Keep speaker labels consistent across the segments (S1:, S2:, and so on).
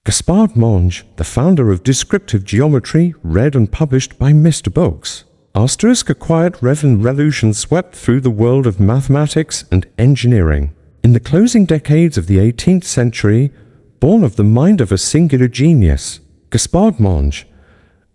S1: Gaspard Monge, the founder of descriptive geometry, read and published by Mr. Books. Asterisk, a quiet revolution swept through the world of mathematics and engineering. In the closing decades of the 18th century, born of the mind of a singular genius, Gaspard Monge,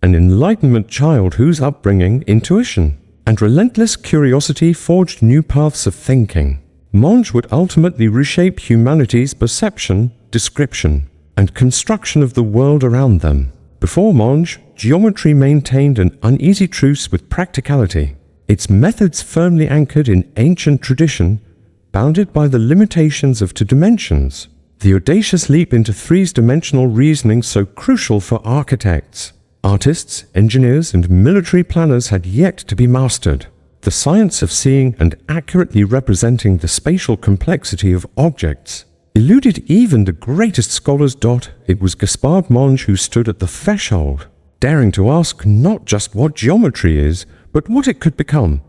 S1: an Enlightenment child whose upbringing, intuition, and relentless curiosity forged new paths of thinking, Monge would ultimately reshape humanity's perception, description, and construction of the world around them. Before Monge, geometry maintained an uneasy truce with practicality, its methods firmly anchored in ancient tradition, bounded by the limitations of two dimensions. The audacious leap into three-dimensional reasoning so crucial for architects, artists, engineers, and military planners had yet to be mastered. The science of seeing and accurately representing the spatial complexity of objects eluded even the greatest scholars. It was Gaspard Monge who stood at the threshold, daring to ask not just what geometry is, but what it could become.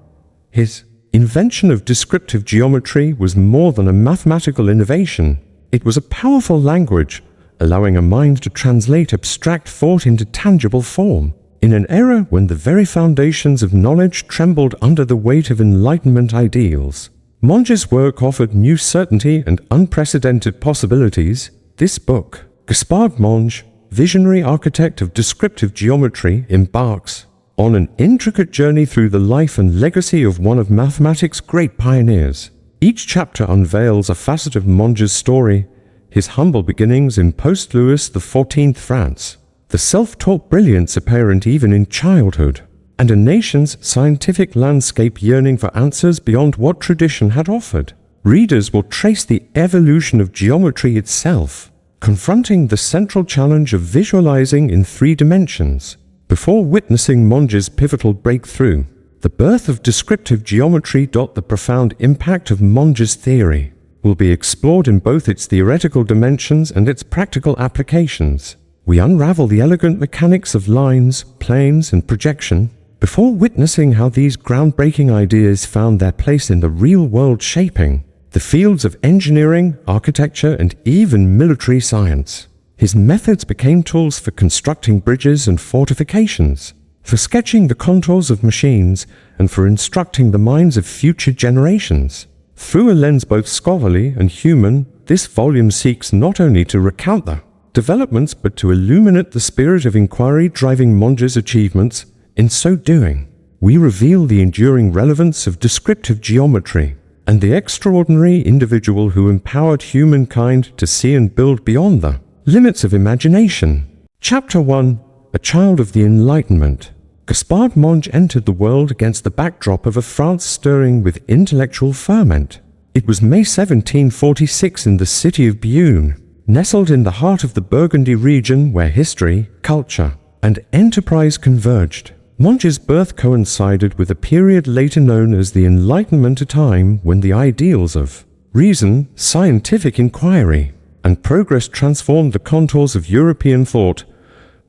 S1: His invention of descriptive geometry was more than a mathematical innovation. It was a powerful language, allowing a mind to translate abstract thought into tangible form. In an era when the very foundations of knowledge trembled under the weight of Enlightenment ideals, Monge's work offered new certainty and unprecedented possibilities. This book, Gaspard Monge, visionary architect of descriptive geometry, embarks on an intricate journey through the life and legacy of one of mathematics' great pioneers. Each chapter unveils a facet of Monge's story, his humble beginnings in post-Louis XIV France, the self-taught brilliance apparent even in childhood, and a nation's scientific landscape yearning for answers beyond what tradition had offered. Readers will trace the evolution of geometry itself, confronting the central challenge of visualizing in three dimensions, before witnessing Monge's pivotal breakthrough, the birth of descriptive geometry. The profound impact of Monge's theory will be explored in both its theoretical dimensions and its practical applications. We unravel the elegant mechanics of lines, planes, and projection, before witnessing how these groundbreaking ideas found their place in the real world, shaping the fields of engineering, architecture, and even military science. His methods became tools for constructing bridges and fortifications, for sketching the contours of machines, and for instructing the minds of future generations. Through a lens both scholarly and human, this volume seeks not only to recount the developments but to illuminate the spirit of inquiry driving Monge's achievements. In so doing, we reveal the enduring relevance of descriptive geometry and the extraordinary individual who empowered humankind to see and build beyond the limits of imagination. Chapter 1: A Child of the Enlightenment. Gaspard Monge entered the world against the backdrop of a France stirring with intellectual ferment. It was May 1746 in the city of Beaune, nestled in the heart of the Burgundy region where history, culture, and enterprise converged. Monge's birth coincided with a period later known as the Enlightenment, a time when the ideals of reason, scientific inquiry, and progress transformed the contours of European thought.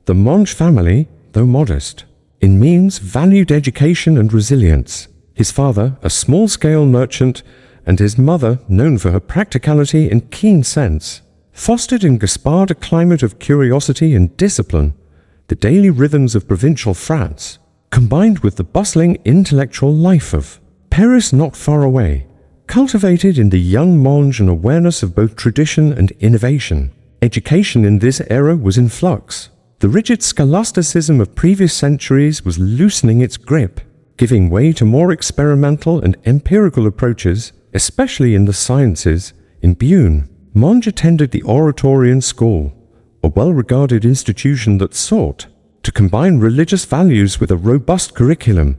S1: The Monge family, though modest in means, valued education and resilience. His father, a small-scale merchant, and his mother, known for her practicality and keen sense, fostered in Gaspard a climate of curiosity and discipline. The daily rhythms of provincial France, combined with the bustling intellectual life of Paris not far away, cultivated in the young Monge an awareness of both tradition and innovation. Education in this era was in flux. The rigid scholasticism of previous centuries was loosening its grip, giving way to more experimental and empirical approaches, especially in the sciences. In Beaune, Monge attended the Oratorian School, a well-regarded institution that sought to combine religious values with a robust curriculum.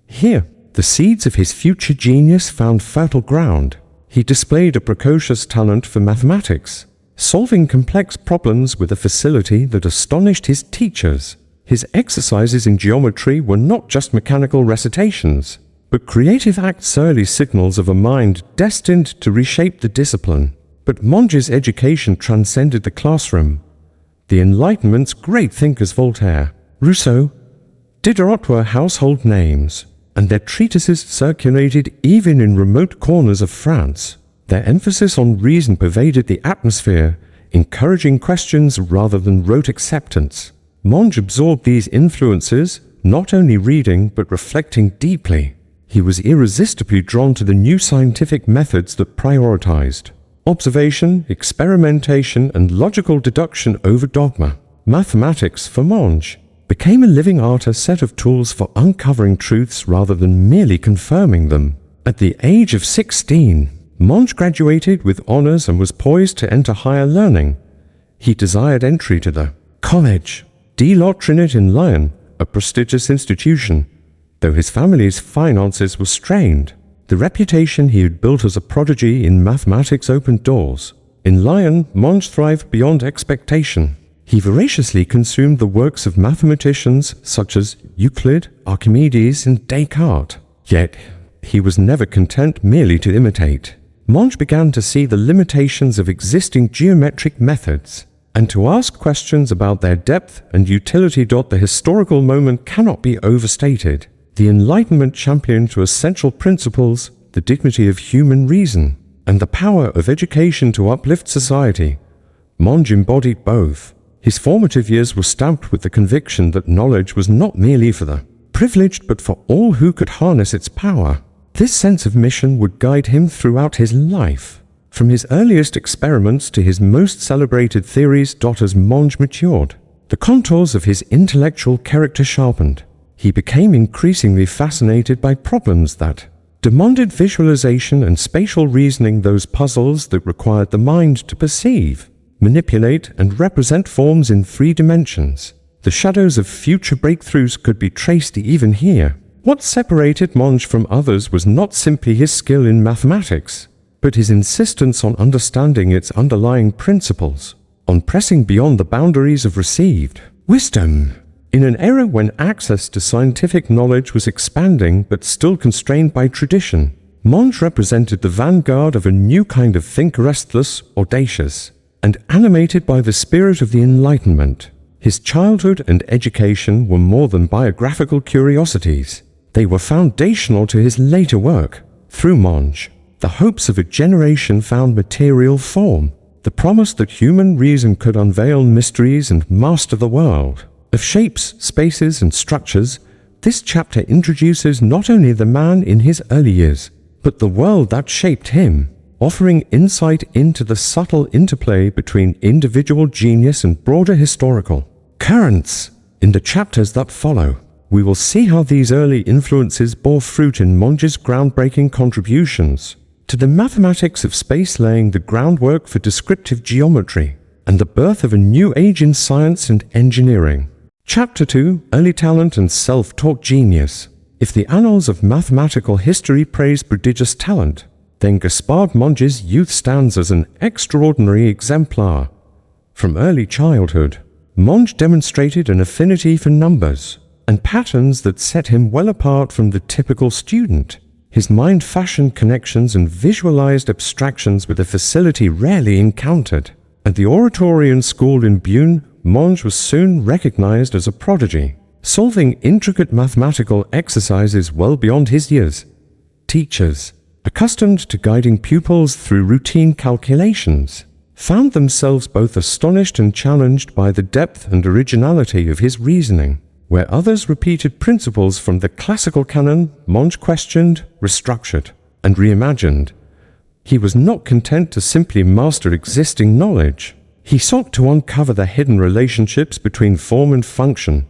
S1: Here, the seeds of his future genius found fertile ground. He displayed a precocious talent for mathematics, solving complex problems with a facility that astonished his teachers. His exercises in geometry were not just mechanical recitations, but creative acts, early signals of a mind destined to reshape the discipline. But Monge's education transcended the classroom. The Enlightenment's great thinkers Voltaire, Rousseau, Diderot were household names, and their treatises circulated even in remote corners of France. Their emphasis on reason pervaded the atmosphere, encouraging questions rather than rote acceptance. Monge absorbed these influences, not only reading but reflecting deeply. He was irresistibly drawn to the new scientific methods that prioritized observation, experimentation, and logical deduction over dogma. Mathematics, for Monge, became a living art, a set of tools for uncovering truths rather than merely confirming them. At the age of 16, Monge graduated with honors and was poised to enter higher learning. He desired entry to the Collège de la Trinité in Lyon, a prestigious institution. Though his family's finances were strained, the reputation he had built as a prodigy in mathematics opened doors. In Lyon, Monge thrived beyond expectation. He voraciously consumed the works of mathematicians such as Euclid, Archimedes, and Descartes. Yet, he was never content merely to imitate. Monge began to see the limitations of existing geometric methods, and to ask questions about their depth and utility. The historical moment cannot be overstated. The Enlightenment championed to essential principles the dignity of human reason and the power of education to uplift society. Monge embodied both. His formative years were stamped with the conviction that knowledge was not merely for the privileged but for all who could harness its power. This sense of mission would guide him throughout his life, from his earliest experiments to his most celebrated theories. As Monge matured, the contours of his intellectual character sharpened. He became increasingly fascinated by problems that demanded visualization and spatial reasoning, those puzzles that required the mind to perceive, manipulate, and represent forms in 3 dimensions. The shadows of future breakthroughs could be traced even here. What separated Monge from others was not simply his skill in mathematics, but his insistence on understanding its underlying principles, on pressing beyond the boundaries of received wisdom. In an era when access to scientific knowledge was expanding but still constrained by tradition, Monge represented the vanguard of a new kind of thinker, restless, audacious, and animated by the spirit of the Enlightenment. His childhood and education were more than biographical curiosities. They were foundational to his later work. Through Monge, the hopes of a generation found material form, the promise that human reason could unveil mysteries and master the world. Of shapes, spaces, and structures, this chapter introduces not only the man in his early years, but the world that shaped him, offering insight into the subtle interplay between individual genius and broader historical currents. In the chapters that follow, we will see how these early influences bore fruit in Monge's groundbreaking contributions to the mathematics of space, laying the groundwork for descriptive geometry and the birth of a new age in science and engineering. Chapter 2: Early Talent and Self-Taught Genius. If the annals of mathematical history praise prodigious talent, then Gaspard Monge's youth stands as an extraordinary exemplar. From early childhood, Monge demonstrated an affinity for numbers and patterns that set him well apart from the typical student. His mind fashioned connections and visualized abstractions with a facility rarely encountered. At the Oratorian School in Beaune, Monge was soon recognized as a prodigy, solving intricate mathematical exercises well beyond his years. Teachers, accustomed to guiding pupils through routine calculations, found themselves both astonished and challenged by the depth and originality of his reasoning. Where others repeated principles from the classical canon, Monge questioned, restructured, and reimagined. He was not content to simply master existing knowledge. He sought to uncover the hidden relationships between form and function.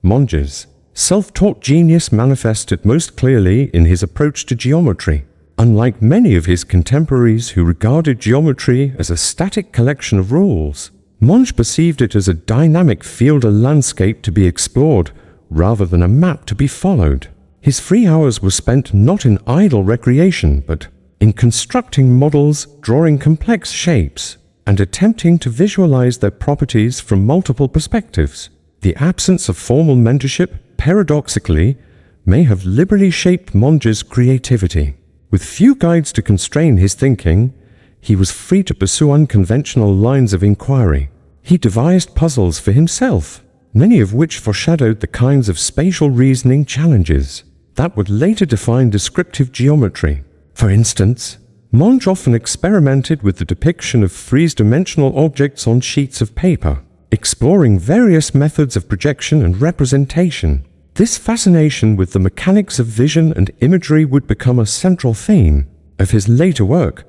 S1: Monge's self-taught genius manifested most clearly in his approach to geometry. Unlike many of his contemporaries who regarded geometry as a static collection of rules, Monge perceived it as a dynamic field, a landscape to be explored, rather than a map to be followed. His free hours were spent not in idle recreation, but in constructing models, drawing complex shapes, and attempting to visualize their properties from multiple perspectives. The absence of formal mentorship, paradoxically, may have liberally shaped Monge's creativity. With few guides to constrain his thinking, he was free to pursue unconventional lines of inquiry. He devised puzzles for himself, many of which foreshadowed the kinds of spatial reasoning challenges that would later define descriptive geometry. For instance, Monge often experimented with the depiction of three-dimensional objects on sheets of paper, exploring various methods of projection and representation. This fascination with the mechanics of vision and imagery would become a central theme of his later work.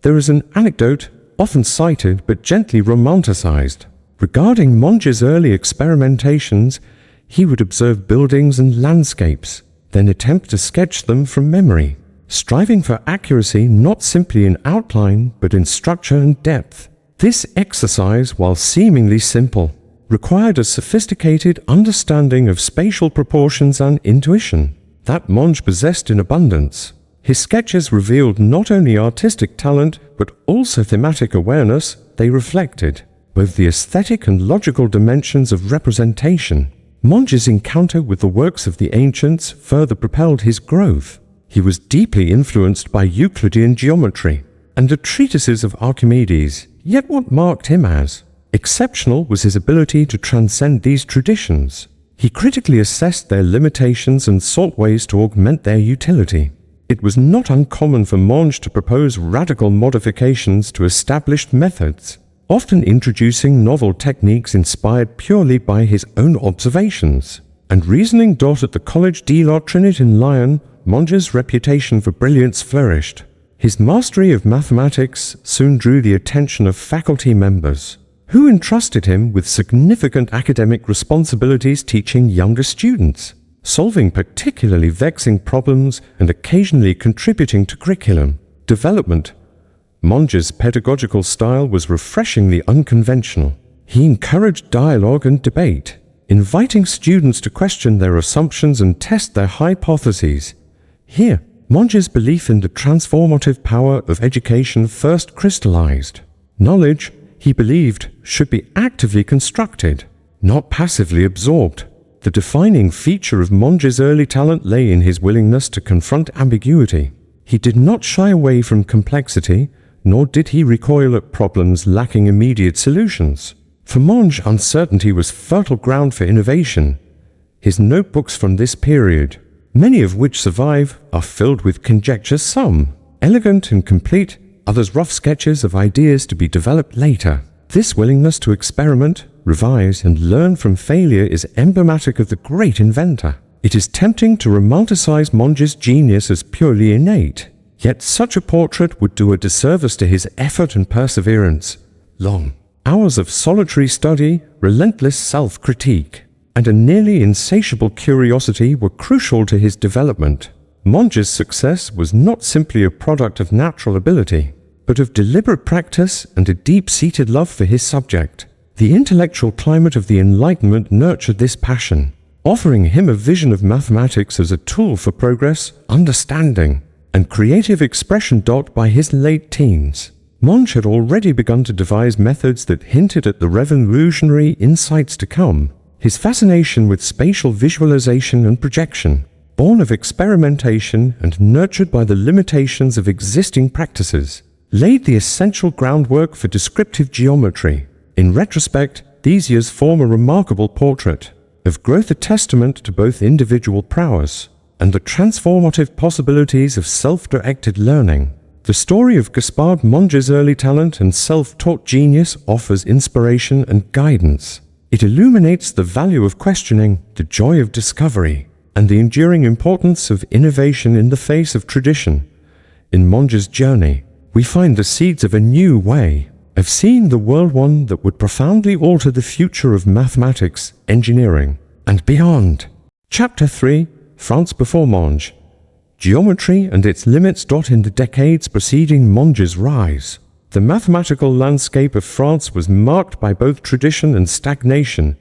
S1: There is an anecdote, often cited but gently romanticized, regarding Monge's early experimentations. He would observe buildings and landscapes, then attempt to sketch them from memory, striving for accuracy not simply in outline but in structure and depth. This exercise, while seemingly simple, required a sophisticated understanding of spatial proportions and intuition that Monge possessed in abundance. His sketches revealed not only artistic talent but also thematic awareness. They reflected both the aesthetic and logical dimensions of representation. Monge's encounter with the works of the ancients further propelled his growth. He was deeply influenced by Euclidean geometry and the treatises of Archimedes, yet what marked him as exceptional was his ability to transcend these traditions. He critically assessed their limitations and sought ways to augment their utility. It was not uncommon for Monge to propose radical modifications to established methods, often introducing novel techniques inspired purely by his own observations and reasoning. At the Collège de la Trinité in Lyon, Monge's reputation for brilliance flourished. His mastery of mathematics soon drew the attention of faculty members, who entrusted him with significant academic responsibilities, teaching younger students, solving particularly vexing problems, and occasionally contributing to curriculum development. Monge's pedagogical style was refreshingly unconventional. He encouraged dialogue and debate, inviting students to question their assumptions and test their hypotheses. Here, Monge's belief in the transformative power of education first crystallized. Knowledge, he believed, should be actively constructed, not passively absorbed. The defining feature of Monge's early talent lay in his willingness to confront ambiguity. He did not shy away from complexity, nor did he recoil at problems lacking immediate solutions. For Monge, uncertainty was fertile ground for innovation. His notebooks from this period, many of which survive, are filled with conjectures, some elegant and complete, others rough sketches of ideas to be developed later. This willingness to experiment, revise, and learn from failure is emblematic of the great inventor. It is tempting to romanticize Monge's genius as purely innate, yet such a portrait would do a disservice to his effort and perseverance. Long hours of solitary study, relentless self-critique, and a nearly insatiable curiosity were crucial to his development. Monge's success was not simply a product of natural ability, but of deliberate practice and a deep-seated love for his subject. The intellectual climate of the Enlightenment nurtured this passion, offering him a vision of mathematics as a tool for progress, understanding, and creative expression. By his late teens, Monge had already begun to devise methods that hinted at the revolutionary insights to come. His fascination with spatial visualization and projection, born of experimentation and nurtured by the limitations of existing practices, laid the essential groundwork for descriptive geometry. In retrospect, these years form a remarkable portrait of growth, a testament to both individual prowess and the transformative possibilities of self-directed learning. The story of Gaspard Monge's early talent and self-taught genius offers inspiration and guidance. It illuminates the value of questioning, the joy of discovery, and the enduring importance of innovation in the face of tradition. In Monge's journey, we find the seeds of a new way of seeing the world, one that would profoundly alter the future of mathematics, engineering, and beyond. Chapter 3: France before Monge. Geometry and its limits. In the decades preceding Monge's rise, the mathematical landscape of France was marked by both tradition and stagnation.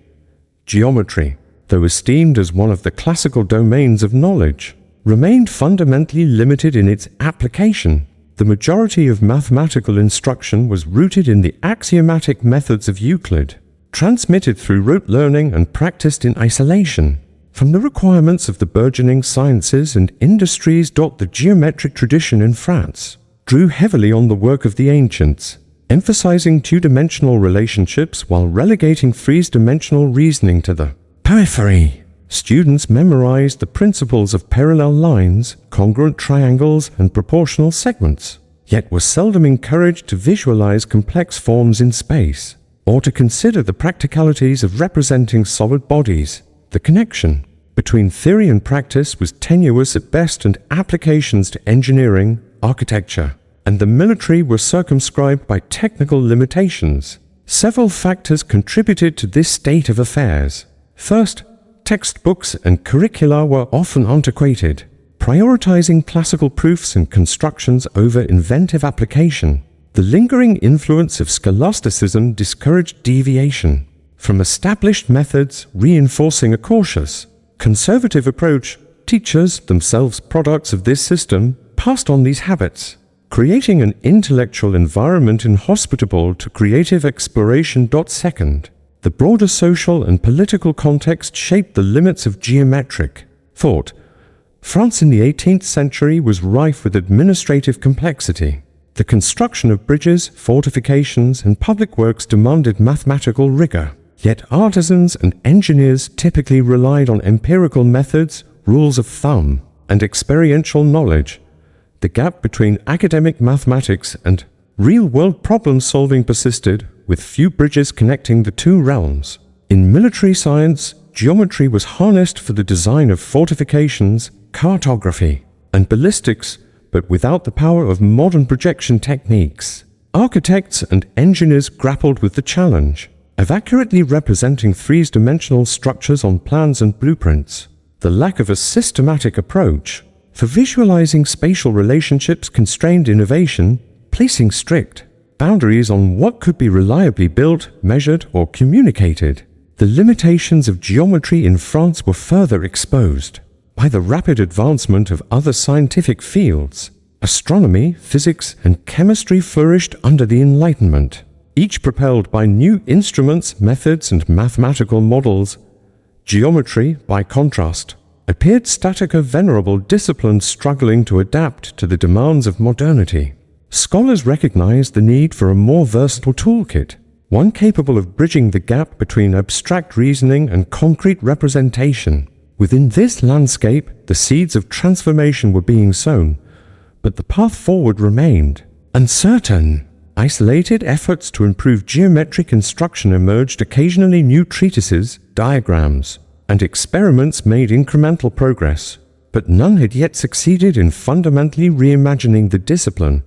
S1: Geometry, though esteemed as one of the classical domains of knowledge, remained fundamentally limited in its application. The majority of mathematical instruction was rooted in the axiomatic methods of Euclid, transmitted through rote learning and practiced in isolation from the requirements of the burgeoning sciences and industries. The geometric tradition in France drew heavily on the work of the ancients, emphasizing two-dimensional relationships while relegating three-dimensional reasoning to the periphery. Students memorized the principles of parallel lines, congruent triangles, and proportional segments. yet were seldom encouraged to visualize complex forms in space, or to consider the practicalities of representing solid bodies. The connection between theory and practice was tenuous at best, and applications to engineering, architecture, and the military were circumscribed by technical limitations. Several factors contributed to this state of affairs. First, textbooks and curricula were often antiquated, prioritizing classical proofs and constructions over inventive application. The lingering influence of scholasticism discouraged deviation from established methods, reinforcing a cautious, conservative approach. Teachers, themselves products of this system, passed on these habits, creating an intellectual environment inhospitable to creative exploration. Second, the broader social and political context shaped the limits of geometric thought. France in the 18th century was rife with administrative complexity. The construction of bridges, fortifications, and public works demanded mathematical rigor. Yet artisans and engineers typically relied on empirical methods, rules of thumb, and experiential knowledge. The gap between academic mathematics and real-world problem-solving persisted, with few bridges connecting the two realms. In military science, geometry was harnessed for the design of fortifications, cartography, and ballistics, but without the power of modern projection techniques. Architects and engineers grappled with the challenge of accurately representing three-dimensional structures on plans and blueprints. The lack of a systematic approach for visualizing spatial relationships constrained innovation, placing strict boundaries on what could be reliably built, measured, or communicated. The limitations of geometry in France were further exposed by the rapid advancement of other scientific fields. Astronomy, physics, and chemistry flourished under the Enlightenment, each propelled by new instruments, methods, and mathematical models. Geometry, by contrast, appeared static, a venerable discipline struggling to adapt to the demands of modernity. Scholars recognized the need for a more versatile toolkit, one capable of bridging the gap between abstract reasoning and concrete representation. Within this landscape, the seeds of transformation were being sown, but the path forward remained uncertain. Isolated efforts to improve geometric instruction emerged. Occasionally new treatises, diagrams, and experiments made incremental progress, but none had yet succeeded in fundamentally reimagining the discipline.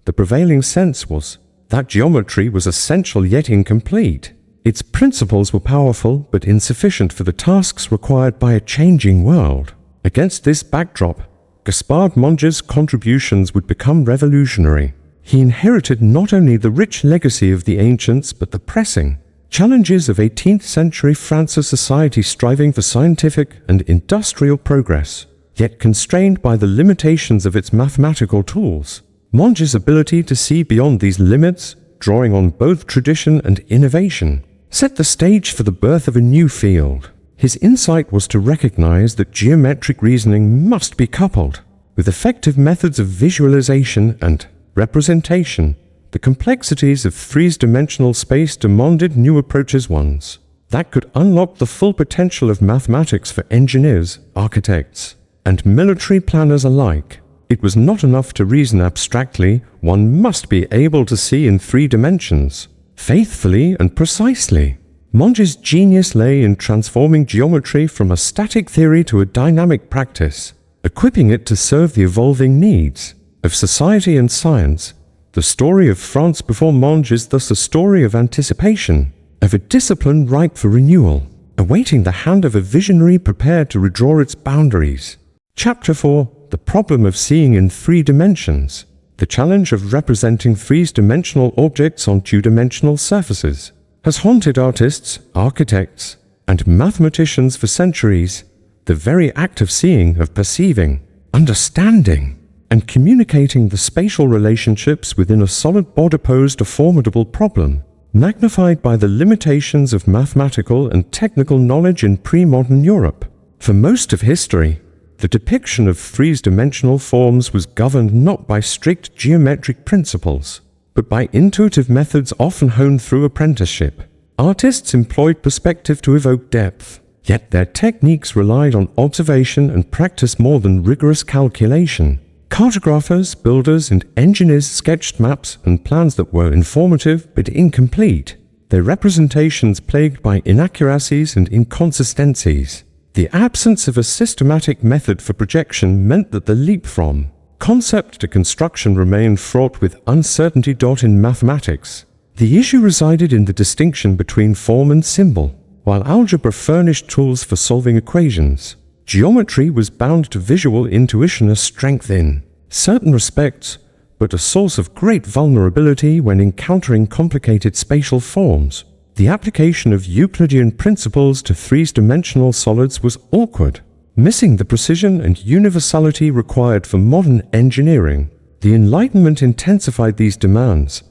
S1: The prevailing sense was that geometry was essential yet incomplete. Its principles were powerful but insufficient for the tasks required by a changing world. Against this backdrop, Gaspard Monge's contributions would become revolutionary. He inherited not only the rich legacy of the ancients but the pressing challenges of 18th century France's society, striving for scientific and industrial progress, yet constrained by the limitations of its mathematical tools. Monge's ability to see beyond these limits, drawing on both tradition and innovation, set the stage for the birth of a new field. His insight was to recognize that geometric reasoning must be coupled with effective methods of visualization and representation. The complexities of three-dimensional space demanded new approaches, ones that could unlock the full potential of mathematics for engineers, architects, and military planners alike. It was not enough to reason abstractly, one must be able to see in 3 dimensions, faithfully and precisely. Monge's genius lay in transforming geometry from a static theory to a dynamic practice, equipping it to serve the evolving needs of society and science. The story of France before Monge is thus a story of anticipation, of a discipline ripe for renewal, awaiting the hand of a visionary prepared to redraw its boundaries. Chapter 4: The problem of seeing in 3 dimensions. The challenge of representing 3-dimensional objects on 2-dimensional surfaces has haunted artists, architects, and mathematicians for centuries. The very act of seeing, of perceiving, understanding, and communicating the spatial relationships within a solid body posed a formidable problem, magnified by the limitations of mathematical and technical knowledge in pre-modern Europe. For most of history, the depiction of 3-dimensional forms was governed not by strict geometric principles, but by intuitive methods often honed through apprenticeship. Artists employed perspective to evoke depth, yet their techniques relied on observation and practice more than rigorous calculation. Cartographers, builders, and engineers sketched maps and plans that were informative but incomplete, their representations plagued by inaccuracies and inconsistencies. The absence of a systematic method for projection meant that the leap from concept to construction remained fraught with uncertainty. In mathematics, the issue resided in the distinction between form and symbol. While algebra furnished tools for solving equations, geometry was bound to visual intuition, a strength in certain respects, but a source of great vulnerability when encountering complicated spatial forms. The application of Euclidean principles to three-dimensional solids was awkward, missing the precision and universality required for modern engineering. The Enlightenment intensified these demands.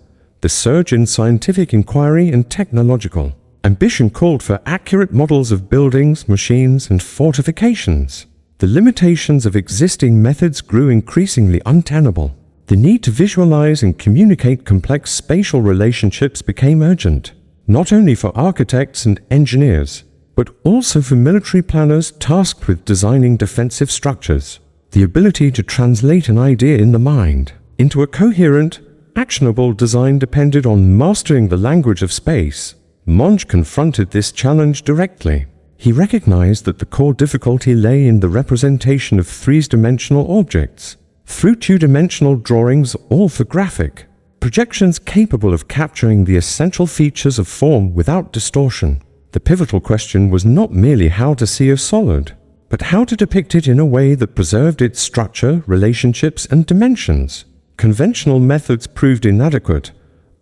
S1: The surge in scientific inquiry and technological ambition called for accurate models of buildings, machines, and fortifications. The limitations of existing methods grew increasingly untenable. The need to visualize and communicate complex spatial relationships became urgent, not only for architects and engineers, but also for military planners tasked with designing defensive structures. The ability to translate an idea in the mind into a coherent, actionable design depended on mastering the language of space. Monge confronted this challenge directly. He recognized that the core difficulty lay in the representation of three-dimensional objects through two-dimensional drawings, orthographic projections capable of capturing the essential features of form without distortion. The pivotal question was not merely how to see a solid, but how to depict it in a way that preserved its structure, relationships, and dimensions. Conventional methods proved inadequate.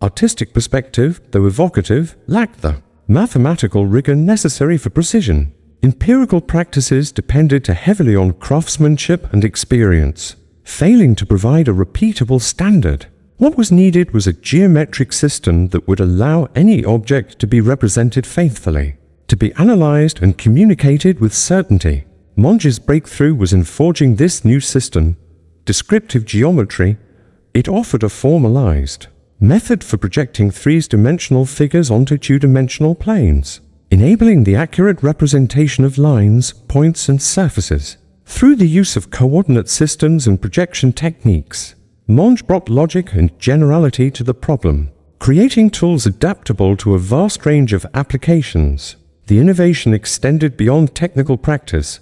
S1: Artistic perspective, though evocative, lacked the mathematical rigor necessary for precision. Empirical practices depended heavily on craftsmanship and experience, failing to provide a repeatable standard. What was needed was a geometric system that would allow any object to be represented faithfully, to be analyzed and communicated with certainty. Monge's breakthrough was in forging this new system, descriptive geometry. It offered a formalized method for projecting three-dimensional figures onto two-dimensional planes, enabling the accurate representation of lines, points, and surfaces. Through the use of coordinate systems and projection techniques, Monge brought logic and generality to the problem, creating tools adaptable to a vast range of applications. The innovation extended beyond technical practice.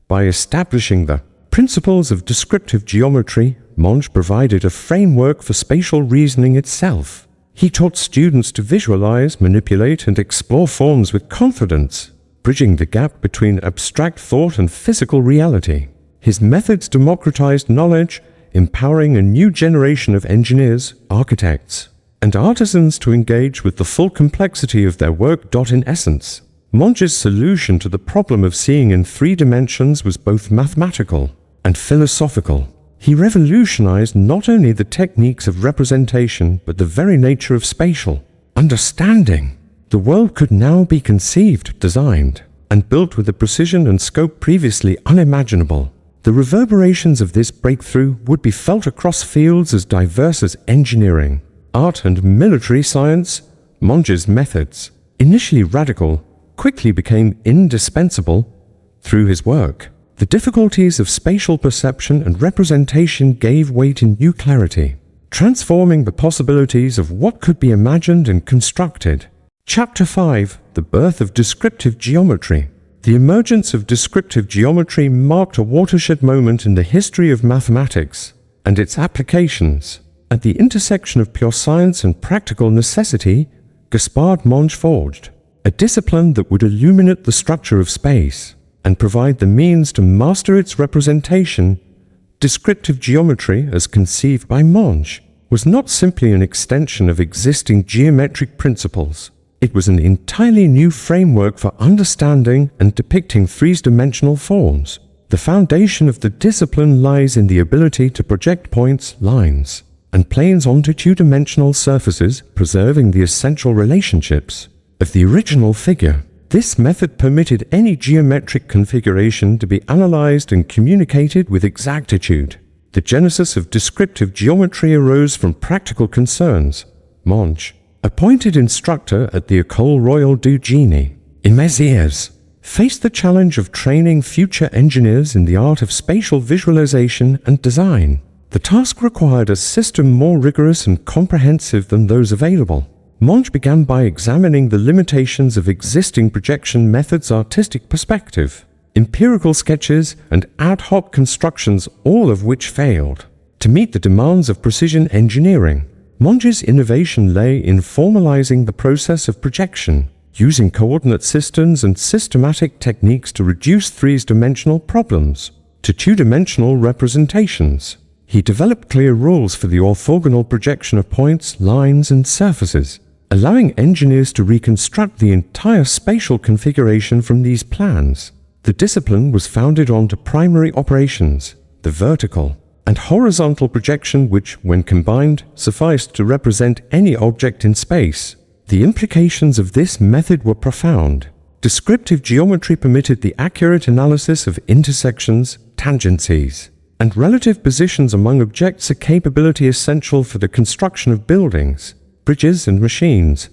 S1: By establishing the principles of descriptive geometry, Monge provided a framework for spatial reasoning itself. He taught students to visualize, manipulate, and explore forms with confidence, bridging the gap between abstract thought and physical reality. His methods democratized knowledge, empowering a new generation of engineers, architects, and artisans to engage with the full complexity of their work. In essence, Monge's solution to the problem of seeing in three dimensions was both mathematical and philosophical. He revolutionized not only the techniques of representation, but the very nature of spatial understanding. The world could now be conceived, designed, and built with a precision and scope previously unimaginable. The reverberations of this breakthrough would be felt across fields as diverse as engineering, art, and military science. Monge's methods, initially radical, quickly became indispensable. Through his work, the difficulties of spatial perception and representation gave way to new clarity, transforming the possibilities of what could be imagined and constructed. Chapter 5: The Birth of Descriptive Geometry. The emergence of descriptive geometry marked a watershed moment in the history of mathematics and its applications. At the intersection of pure science and practical necessity, Gaspard Monge forged a discipline that would illuminate the structure of space and provide the means to master its representation. Descriptive geometry, as conceived by Monge, was not simply an extension of existing geometric principles. It was an entirely new framework for understanding and depicting three-dimensional forms. The foundation of the discipline lies in the ability to project points, lines, and planes onto two-dimensional surfaces, preserving the essential relationships of the original figure. This method permitted any geometric configuration to be analyzed and communicated with exactitude. The genesis of descriptive geometry arose from practical concerns. Monge, appointed instructor at the École Royale du Génie in Mézières, faced the challenge of training future engineers in the art of spatial visualization and design. The task required a system more rigorous and comprehensive than those available. Monge began by examining the limitations of existing projection methods' artistic perspective, empirical sketches, and ad hoc constructions, all of which failed. To meet the demands of precision engineering, Monge's innovation lay in formalizing the process of projection, using coordinate systems and systematic techniques to reduce three-dimensional problems to two-dimensional representations. He developed clear rules for the orthogonal projection of points, lines, and surfaces, allowing engineers to reconstruct the entire spatial configuration from these plans. The discipline was founded on two primary operations, the vertical and horizontal projection, which, when combined, sufficed to represent any object in space. The implications of this method were profound. Descriptive geometry permitted the accurate analysis of intersections, tangencies, and relative positions among objects, a capability essential for the construction of buildings, bridges, and machines.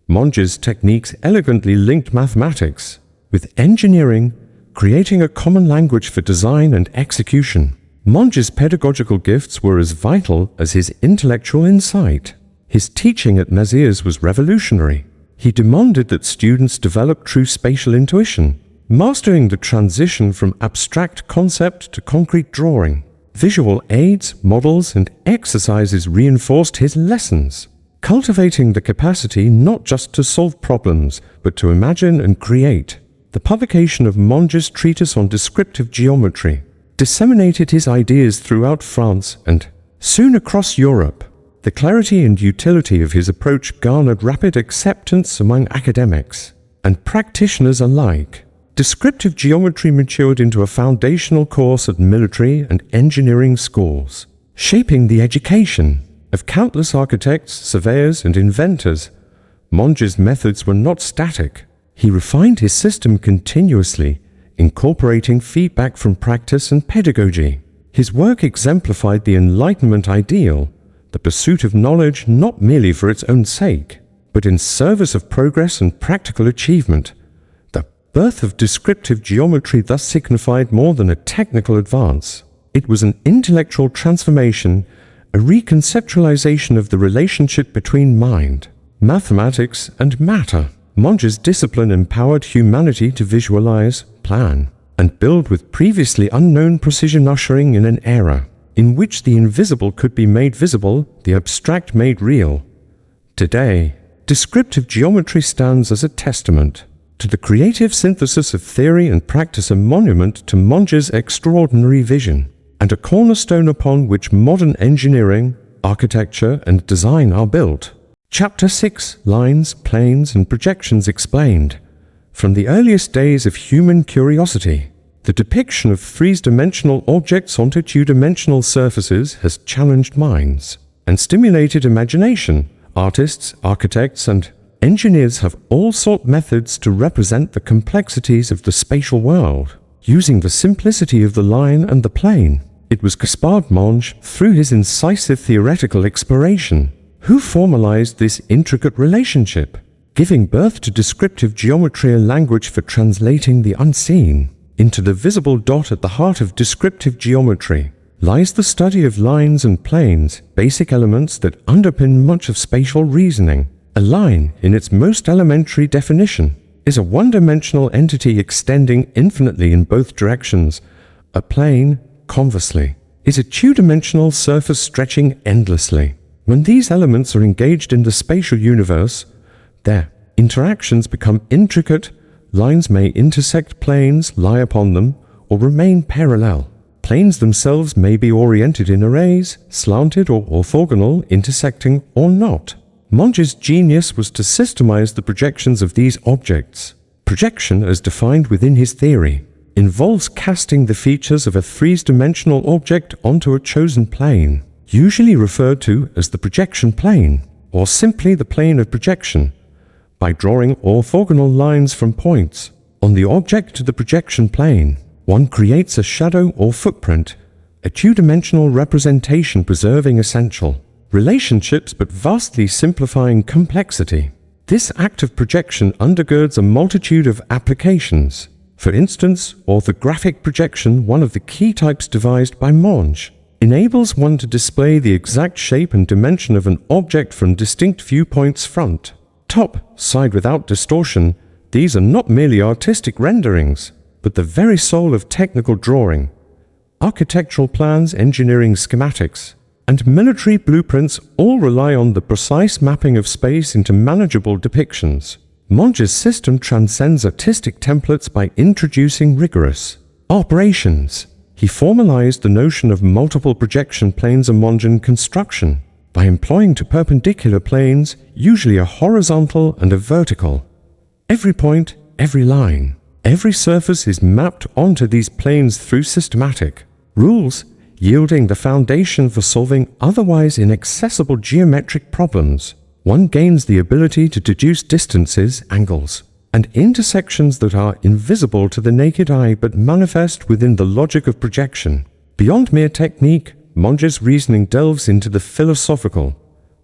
S1: Monge's techniques elegantly linked mathematics with engineering, creating a common language for design and execution. Monge's pedagogical gifts were as vital as his intellectual insight. His teaching at Messiers was revolutionary. He demanded that students develop true spatial intuition, mastering the transition from abstract concept to concrete drawing. Visual aids, models, and exercises reinforced his lessons, cultivating the capacity not just to solve problems, but to imagine and create. The publication of Monge's treatise on descriptive geometry disseminated his ideas throughout France and soon across Europe. The clarity and utility of his approach garnered rapid acceptance among academics and practitioners alike. Descriptive geometry matured into a foundational course at military and engineering schools, shaping the education of countless architects, surveyors, and inventors. Monge's methods were not static. He refined his system continuously, incorporating feedback from practice and pedagogy. His work exemplified the Enlightenment ideal, the pursuit of knowledge not merely for its own sake, but in service of progress and practical achievement. The birth of descriptive geometry thus signified more than a technical advance. It was an intellectual transformation, a reconceptualization of the relationship between mind, mathematics, and matter. Monge's discipline empowered humanity to visualize, plan, and build with previously unknown precision, ushering in an era in which the invisible could be made visible, the abstract made real. Today, descriptive geometry stands as a testament to the creative synthesis of theory and practice, a monument to Monge's extraordinary vision, and a cornerstone upon which modern engineering, architecture, and design are built. Chapter 6: Lines, Planes, and Projections Explained. From the earliest days of human curiosity, the depiction of three-dimensional objects onto two-dimensional surfaces has challenged minds and stimulated imagination. Artists, architects, and engineers have all sought methods to represent the complexities of the spatial world, using the simplicity of the line and the plane. It was Gaspard Monge, through his incisive theoretical exploration, who formalized this intricate relationship, giving birth to descriptive geometry, a language for translating the unseen into the visible. At the heart of descriptive geometry lies the study of lines and planes, basic elements that underpin much of spatial reasoning. A line, in its most elementary definition, is a one-dimensional entity extending infinitely in both directions. A plane, conversely, is a two-dimensional surface stretching endlessly. When these elements are engaged in the spatial universe, their interactions become intricate. Lines may intersect planes, lie upon them, or remain parallel. Planes themselves may be oriented in arrays, slanted or orthogonal, intersecting or not. Monge's genius was to systemize the projections of these objects. Projection, as defined within his theory, involves casting the features of a three-dimensional object onto a chosen plane, usually referred to as the projection plane, or simply the plane of projection, by drawing orthogonal lines from points on the object to the projection plane. One creates a shadow or footprint, a two-dimensional representation preserving essential relationships but vastly simplifying complexity. This act of projection undergirds a multitude of applications. For instance, orthographic projection, one of the key types devised by Monge, enables one to display the exact shape and dimension of an object from distinct viewpoints: front, top, side, without distortion. These are not merely artistic renderings, but the very soul of technical drawing. Architectural plans, engineering schematics, and military blueprints all rely on the precise mapping of space into manageable depictions. Monge's system transcends artistic templates by introducing rigorous operations. He formalized the notion of multiple projection planes in Mongean construction by employing two perpendicular planes, usually a horizontal and a vertical. Every point, every line, every surface is mapped onto these planes through systematic rules, yielding the foundation for solving otherwise inaccessible geometric problems. One gains the ability to deduce distances, angles, and intersections that are invisible to the naked eye but manifest within the logic of projection. Beyond mere technique, Monge's reasoning delves into the philosophical.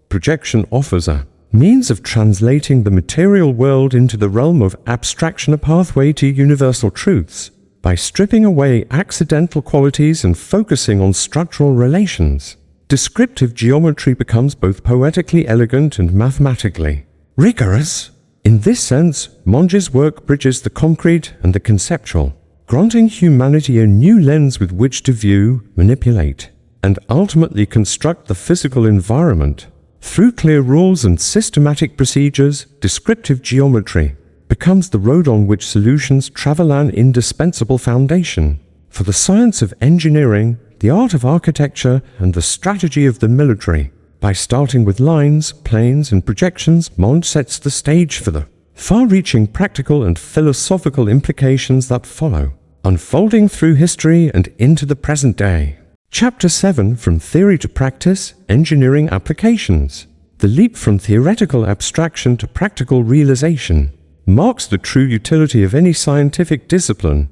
S1: Projection offers a means of translating the material world into the realm of abstraction, a pathway to universal truths, by stripping away accidental qualities and focusing on structural relations. Descriptive geometry becomes both poetically elegant and mathematically rigorous. In this sense, Monge's work bridges the concrete and the conceptual, granting humanity a new lens with which to view, manipulate, and ultimately construct the physical environment. Through clear rules and systematic procedures, descriptive geometry becomes the road on which solutions travel, an indispensable foundation for the science of engineering, the art of architecture, and the strategy of the military. By starting with lines, planes, and projections, Monge sets the stage for the far-reaching practical and philosophical implications that follow, unfolding through history and into the present day. Chapter 7: From Theory to Practice, Engineering Applications. The leap from theoretical abstraction to practical realization marks the true utility of any scientific discipline.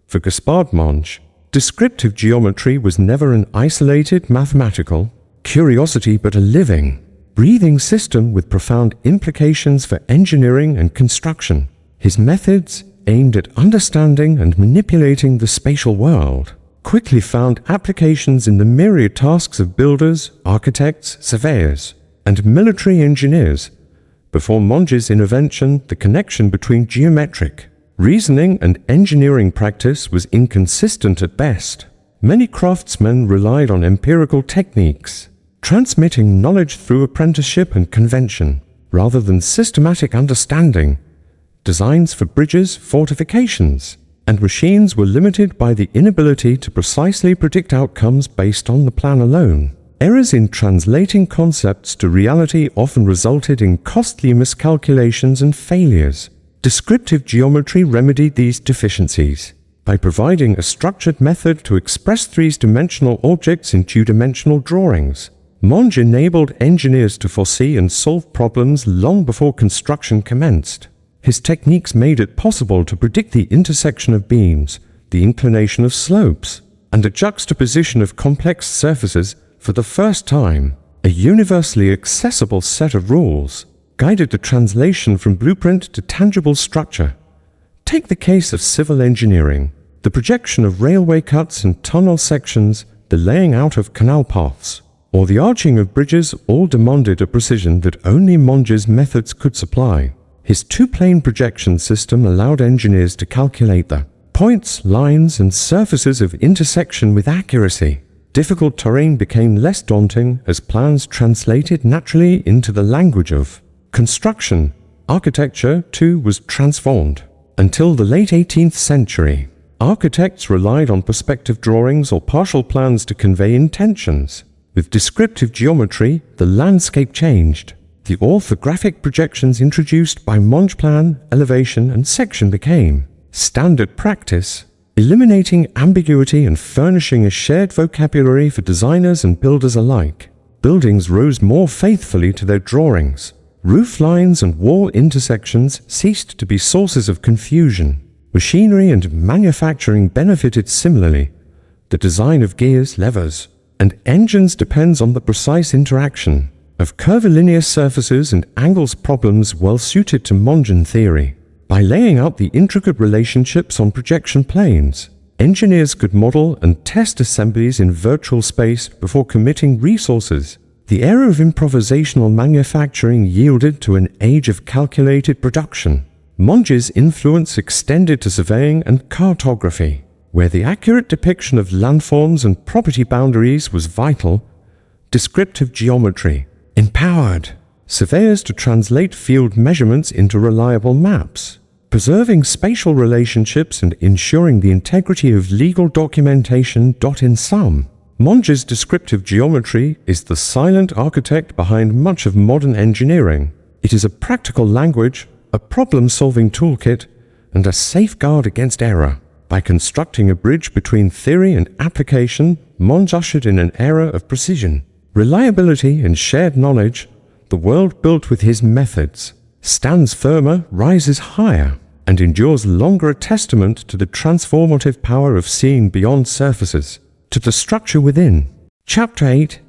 S1: For Gaspard Monge, descriptive geometry was never an isolated mathematical curiosity but a living, breathing system with profound implications for engineering and construction. His methods, aimed at understanding and manipulating the spatial world, quickly found applications in the myriad tasks of builders, architects, surveyors, and military engineers. Before Monge's intervention, the connection between geometric reasoning and engineering practice was inconsistent at best. Many craftsmen relied on empirical techniques, transmitting knowledge through apprenticeship and convention, rather than systematic understanding. Designs for bridges, fortifications, and machines were limited by the inability to precisely predict outcomes based on the plan alone. Errors in translating concepts to reality often resulted in costly miscalculations and failures. Descriptive geometry remedied these deficiencies by providing a structured method to express three-dimensional objects in two-dimensional drawings. Monge enabled engineers to foresee and solve problems long before construction commenced. His techniques made it possible to predict the intersection of beams, the inclination of slopes, and a juxtaposition of complex surfaces. For the first time, a universally accessible set of rules guided the translation from blueprint to tangible structure. Take the case of civil engineering. The projection of railway cuts and tunnel sections, the laying out of canal paths, or the arching of bridges all demanded a precision that only Monge's methods could supply. His two-plane projection system allowed engineers to calculate the points, lines, and surfaces of intersection with accuracy. Difficult terrain became less daunting as plans translated naturally into the language of construction. Architecture, too, was transformed. Until the late 18th century, architects relied on perspective drawings or partial plans to convey intentions. With descriptive geometry, the landscape changed. The orthographic projections introduced by Monge plan, elevation, and section became standard practice, eliminating ambiguity and furnishing a shared vocabulary for designers and builders alike. Buildings rose more faithfully to their drawings. Roof lines and wall intersections ceased to be sources of confusion. Machinery and manufacturing benefited similarly. The design of gears, levers, and engines depends on the precise interaction of curvilinear surfaces and angles problems well suited to Mongean theory. By laying out the intricate relationships on projection planes, engineers could model and test assemblies in virtual space before committing resources. The era of improvisational manufacturing yielded to an age of calculated production. Monge's influence extended to surveying and cartography, where the accurate depiction of landforms and property boundaries was vital. Descriptive geometry empowered surveyors to translate field measurements into reliable maps, preserving spatial relationships and ensuring the integrity of legal documentation. In sum, Monge's descriptive geometry is the silent architect behind much of modern engineering. It is a practical language, a problem-solving toolkit, and a safeguard against error. By constructing a bridge between theory and application, Monge ushered in an era of precision, reliability, and shared knowledge. The world built with his methods stands firmer, rises higher, and endures longer, a testament to the transformative power of seeing beyond surfaces to the structure within. Chapter 8: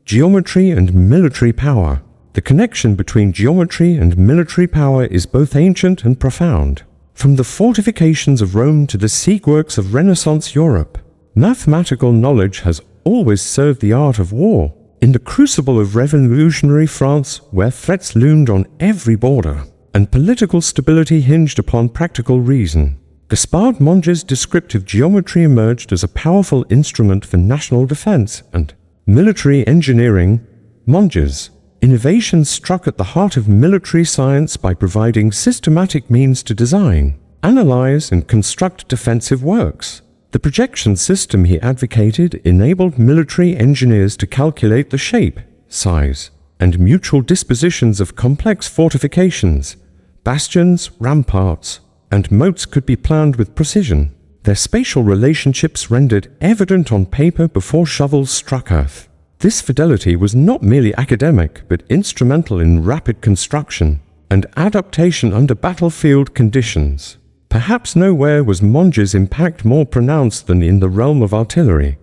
S1: Geometry and Military Power. The connection between geometry and military power is both ancient and profound. From the fortifications of Rome to the siegworks of Renaissance Europe, mathematical knowledge has always served the art of war. In the crucible of revolutionary France, where threats loomed on every border, and political stability hinged upon practical reason, Gaspard Monge's descriptive geometry emerged as a powerful instrument for national defense and military engineering. Monge's innovation struck at the heart of military science by providing systematic means to design, analyze, and construct defensive works. The projection system he advocated enabled military engineers to calculate the shape, size, and mutual dispositions of complex fortifications. Bastions, ramparts, and moats could be planned with precision, their spatial relationships rendered evident on paper before shovels struck earth. This fidelity was not merely academic, but instrumental in rapid construction and adaptation under battlefield conditions. Perhaps nowhere was Monge's impact more pronounced than in the realm of artillery.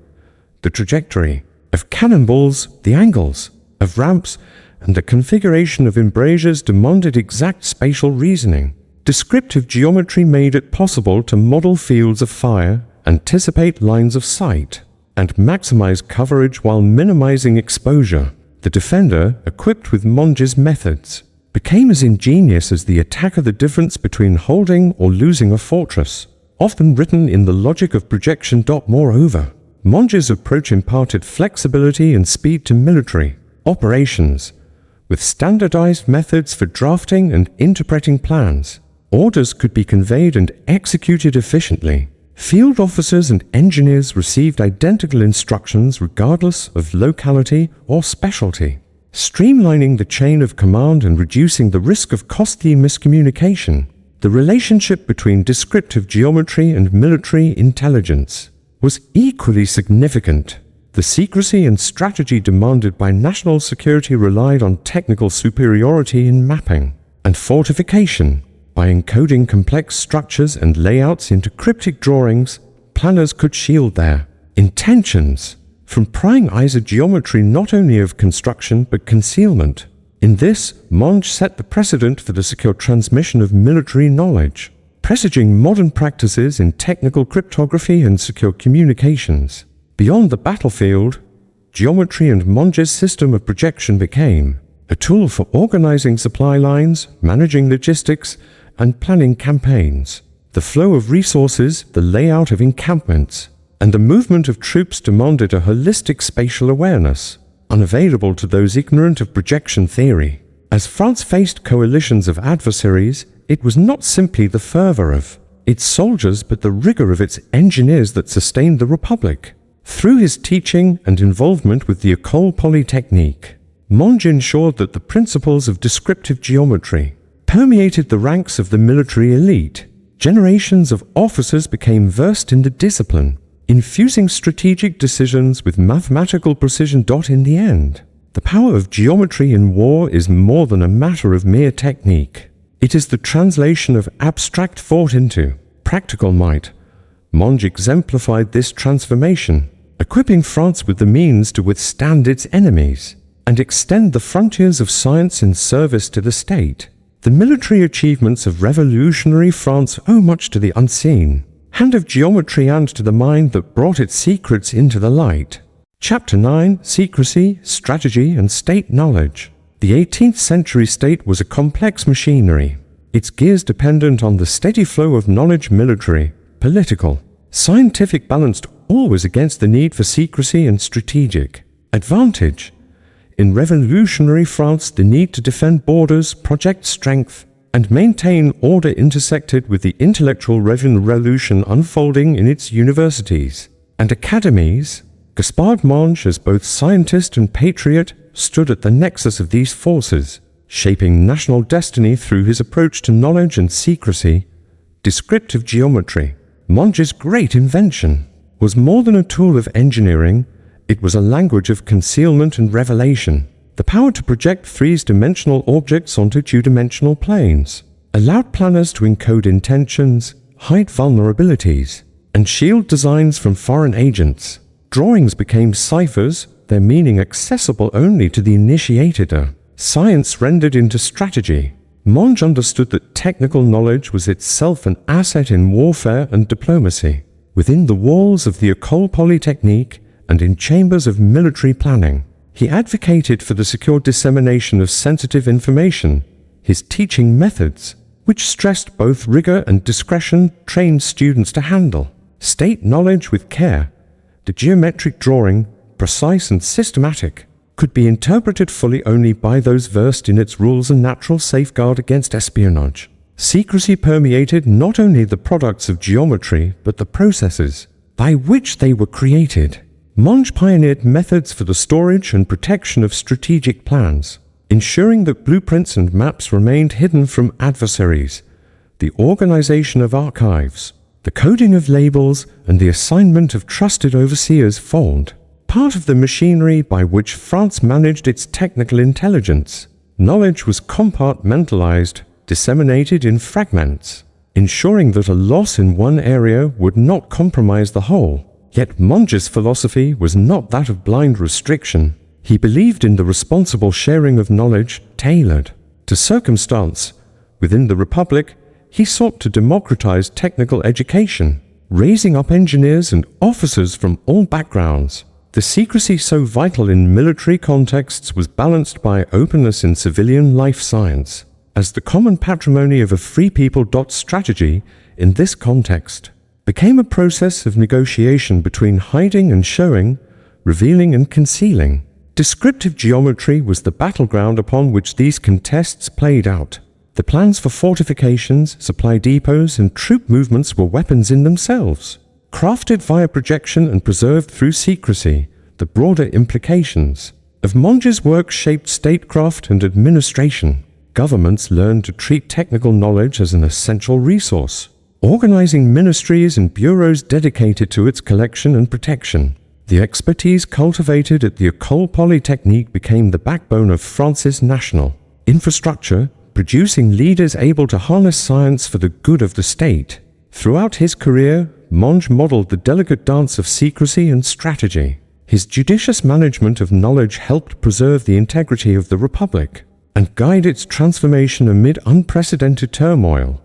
S1: The trajectory of cannonballs, the angles of ramps, and the configuration of embrasures demanded exact spatial reasoning. Descriptive geometry made it possible to model fields of fire, anticipate lines of sight, and maximize coverage while minimizing exposure. The defender, equipped with Monge's methods, became as ingenious as the attacker. The difference between holding or losing a fortress, often written in the logic of projection. Moreover, Monge's approach imparted flexibility and speed to military operations, with standardized methods for drafting and interpreting plans. Orders could be conveyed and executed efficiently. Field officers and engineers received identical instructions regardless of locality or specialty, streamlining the chain of command and reducing the risk of costly miscommunication. The relationship between descriptive geometry and military intelligence was equally significant. The secrecy and strategy demanded by national security relied on technical superiority in mapping and fortification. By encoding complex structures and layouts into cryptic drawings, planners could shield their intentions from prying eyes. A geometry not only of construction but concealment. In this, Monge set the precedent for the secure transmission of military knowledge, presaging modern practices in technical cryptography and secure communications. Beyond the battlefield, geometry and Monge's system of projection became a tool for organizing supply lines, managing logistics, and planning campaigns. The flow of resources, the layout of encampments, and the movement of troops demanded a holistic spatial awareness, unavailable to those ignorant of projection theory. As France faced coalitions of adversaries, it was not simply the fervor of its soldiers but the rigor of its engineers that sustained the Republic. Through his teaching and involvement with the École Polytechnique, Monge ensured that the principles of descriptive geometry permeated the ranks of the military elite. Generations of officers became versed in the discipline, infusing strategic decisions with mathematical precision. In the end, the power of geometry in war is more than a matter of mere technique. It is the translation of abstract thought into practical might. Monge exemplified this transformation, equipping France with the means to withstand its enemies. and extend the frontiers of science in service to the state. The military achievements of revolutionary France owe much to the unseen hand of geometry and to the mind that brought its secrets into the light. Chapter 9: Secrecy, Strategy, and State Knowledge. The 18th century state was a complex machinery, its gears dependent on the steady flow of knowledge, military, political, scientific, balanced always against the need for secrecy and strategic advantage. In revolutionary France, the need to defend borders, project strength, and maintain order intersected with the intellectual revolution unfolding in its universities and academies. Gaspard Monge, as both scientist and patriot, stood at the nexus of these forces, shaping national destiny through his approach to knowledge and secrecy. Descriptive geometry, Monge's great invention, was more than a tool of engineering. It was a language of concealment and revelation. The power to project three-dimensional objects onto two-dimensional planes allowed planners to encode intentions, hide vulnerabilities, and shield designs from foreign agents. Drawings became ciphers, their meaning accessible only to the initiated. Science rendered into strategy. Monge understood that technical knowledge was itself an asset in warfare and diplomacy. Within the walls of the École Polytechnique and in chambers of military planning, he advocated for the secure dissemination of sensitive information. His teaching methods, which stressed both rigor and discretion, trained students to handle state knowledge with care. The geometric drawing, precise and systematic, could be interpreted fully only by those versed in its rules, a natural safeguard against espionage. Secrecy permeated not only the products of geometry, but the processes by which they were created. Monge pioneered methods for the storage and protection of strategic plans, ensuring that blueprints and maps remained hidden from adversaries. The organization of archives, the coding of labels, and the assignment of trusted overseers formed part of the machinery by which France managed its technical intelligence. Knowledge was compartmentalized, disseminated in fragments, ensuring that a loss in one area would not compromise the whole. Yet Monge's philosophy was not that of blind restriction. He believed in the responsible sharing of knowledge tailored to circumstance. Within the Republic, he sought to democratize technical education, raising up engineers and officers from all backgrounds. The secrecy so vital in military contexts was balanced by openness in civilian life science, as the common patrimony of a free people. Strategy, in this context, became a process of negotiation between hiding and showing, revealing and concealing. Descriptive geometry was the battleground upon which these contests played out. The plans for fortifications, supply depots, and troop movements were weapons in themselves, crafted via projection and preserved through secrecy. The broader implications of Monge's work shaped statecraft and administration. Governments learned to treat technical knowledge as an essential resource, organizing ministries and bureaus dedicated to its collection and protection. The expertise cultivated at the École Polytechnique became the backbone of France's national infrastructure, producing leaders able to harness science for the good of the state. Throughout his career, Monge modeled the delicate dance of secrecy and strategy. His judicious management of knowledge helped preserve the integrity of the Republic and guide its transformation amid unprecedented turmoil.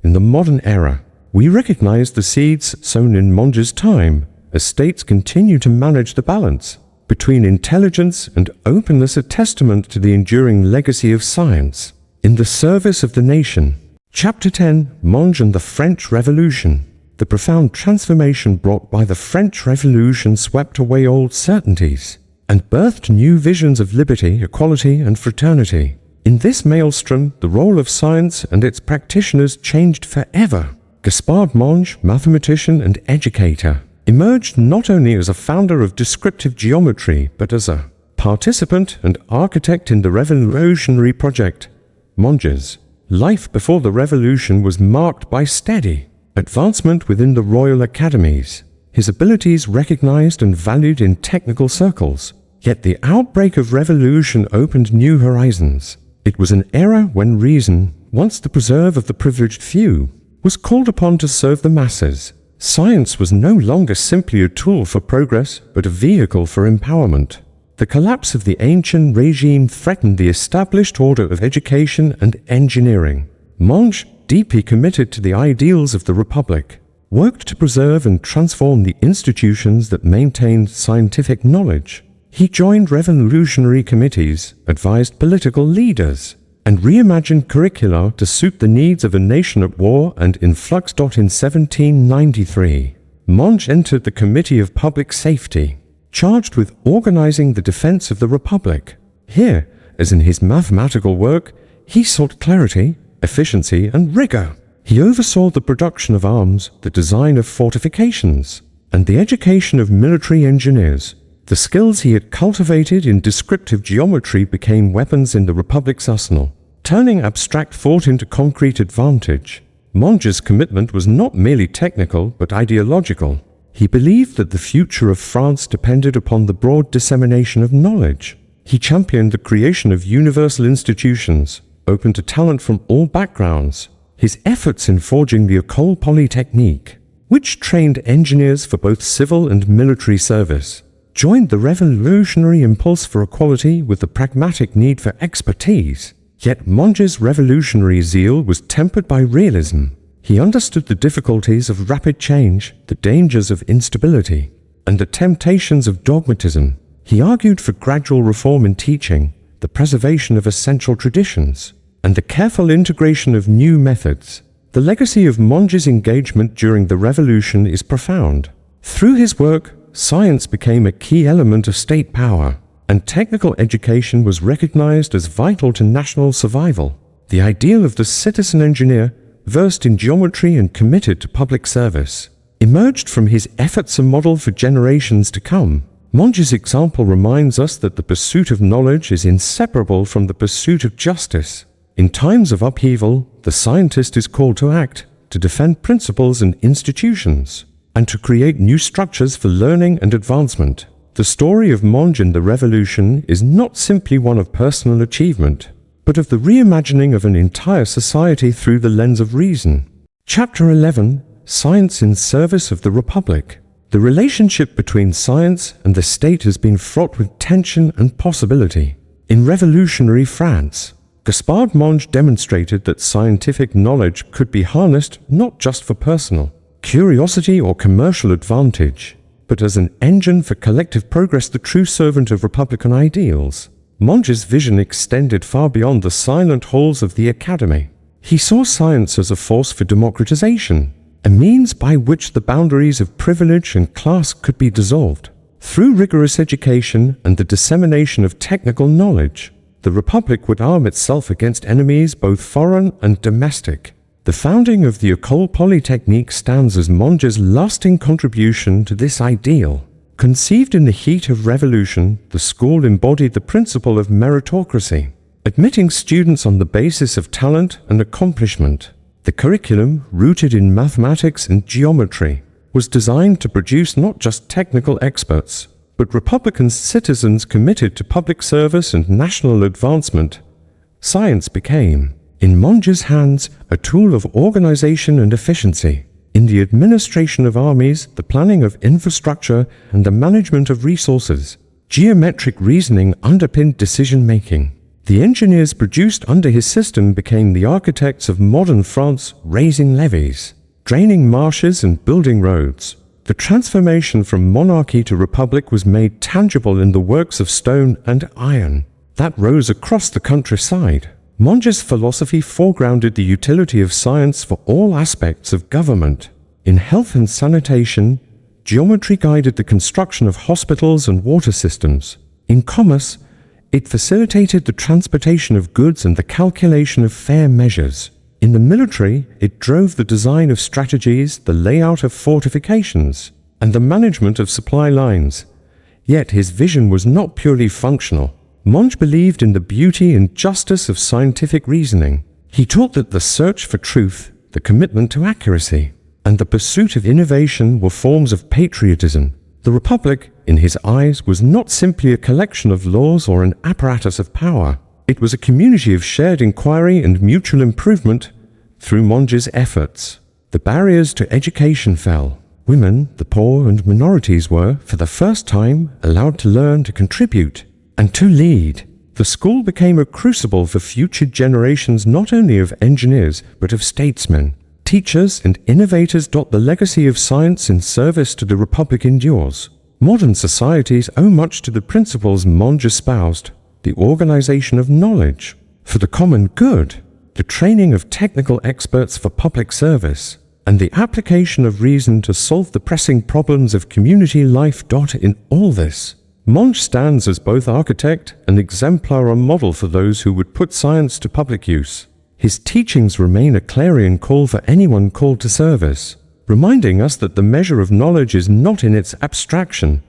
S1: In the modern era, we recognize the seeds sown in Monge's time as states continue to manage the balance between intelligence and openness, a testament to the enduring legacy of science in the service of the nation. Chapter 10: Monge and the French Revolution. The profound transformation brought by the French Revolution swept away old certainties and birthed new visions of liberty, equality, and fraternity. In this maelstrom, the role of science and its practitioners changed forever. Gaspard Monge, mathematician and educator, emerged not only as a founder of descriptive geometry, but as a participant and architect in the revolutionary project. Monge's life before the revolution was marked by steady advancement within the royal academies, his abilities recognized and valued in technical circles. Yet the outbreak of revolution opened new horizons. It was an era when reason, once the preserve of the privileged few, was called upon to serve the masses. Science was no longer simply a tool for progress, but a vehicle for empowerment. The collapse of the ancient regime threatened the established order of education and engineering. Monge, deeply committed to the ideals of the Republic, worked to preserve and transform the institutions that maintained scientific knowledge. He joined revolutionary committees, advised political leaders, and reimagined curricula to suit the needs of a nation at war and in flux. In 1793, Monge entered the Committee of Public Safety, charged with organizing the defense of the Republic. Here, as in his mathematical work, he sought clarity, efficiency, and rigor. He oversaw the production of arms, the design of fortifications, and the education of military engineers. The skills he had cultivated in descriptive geometry became weapons in the Republic's arsenal, turning abstract thought into concrete advantage. Monge's commitment was not merely technical but ideological. He believed that the future of France depended upon the broad dissemination of knowledge. He championed the creation of universal institutions, open to talent from all backgrounds. His efforts in forging the École Polytechnique, which trained engineers for both civil and military service, joined the revolutionary impulse for equality with the pragmatic need for expertise. Yet Monge's revolutionary zeal was tempered by realism. He understood the difficulties of rapid change, the dangers of instability, and the temptations of dogmatism. He argued for gradual reform in teaching, the preservation of essential traditions, and the careful integration of new methods. The legacy of Monge's engagement during the Revolution is profound. Through his work, science became a key element of state power, and technical education was recognized as vital to national survival. The ideal of the citizen engineer, versed in geometry and committed to public service, emerged from his efforts a model for generations to come. Monge's example reminds us that the pursuit of knowledge is inseparable from the pursuit of justice. In times of upheaval, the scientist is called to act, to defend principles and institutions, and to create new structures for learning and advancement. The story of Monge and the Revolution is not simply one of personal achievement, but of the reimagining of an entire society through the lens of reason. Chapter 11: Science in Service of the Republic. The relationship between science and the state has been fraught with tension and possibility. In revolutionary France, Gaspard Monge demonstrated that scientific knowledge could be harnessed not just for personal curiosity or commercial advantage, but as an engine for collective progress, the true servant of republican ideals. Monge's vision extended far beyond the silent halls of the academy. He saw science as a force for democratization, a means by which the boundaries of privilege and class could be dissolved. Through rigorous education and the dissemination of technical knowledge, the Republic would arm itself against enemies both foreign and domestic. The founding of the École Polytechnique stands as Monge's lasting contribution to this ideal. Conceived in the heat of revolution, the school embodied the principle of meritocracy, admitting students on the basis of talent and accomplishment. The curriculum, rooted in mathematics and geometry, was designed to produce not just technical experts, but Republican citizens committed to public service and national advancement. Science became, in Monge's hands, a tool of organization and efficiency. In the administration of armies, the planning of infrastructure, and the management of resources, geometric reasoning underpinned decision-making. The engineers produced under his system became the architects of modern France, raising levees, draining marshes, and building roads. The transformation from monarchy to republic was made tangible in the works of stone and iron that rose across the countryside. Monge's philosophy foregrounded the utility of science for all aspects of government. In health and sanitation, geometry guided the construction of hospitals and water systems. In commerce, it facilitated the transportation of goods and the calculation of fair measures. In the military, it drove the design of strategies, the layout of fortifications, and the management of supply lines. Yet his vision was not purely functional. Monge believed in the beauty and justice of scientific reasoning. He taught that the search for truth, the commitment to accuracy, and the pursuit of innovation were forms of patriotism. The Republic, in his eyes, was not simply a collection of laws or an apparatus of power. It was a community of shared inquiry and mutual improvement. Through Monge's efforts, the barriers to education fell. Women, the poor, and minorities were, for the first time, allowed to learn, to contribute, and to lead. The school became a crucible for future generations not only of engineers but of statesmen, teachers and innovators. The legacy of science in service to the Republic endures. Modern societies owe much to the principles Monge espoused: the organization of knowledge for the common good, the training of technical experts for public service, and the application of reason to solve the pressing problems of community life. In all this, Monge stands as both architect and exemplar, a model for those who would put science to public use. His teachings remain a clarion call for anyone called to service, reminding us that the measure of knowledge is not in its abstraction,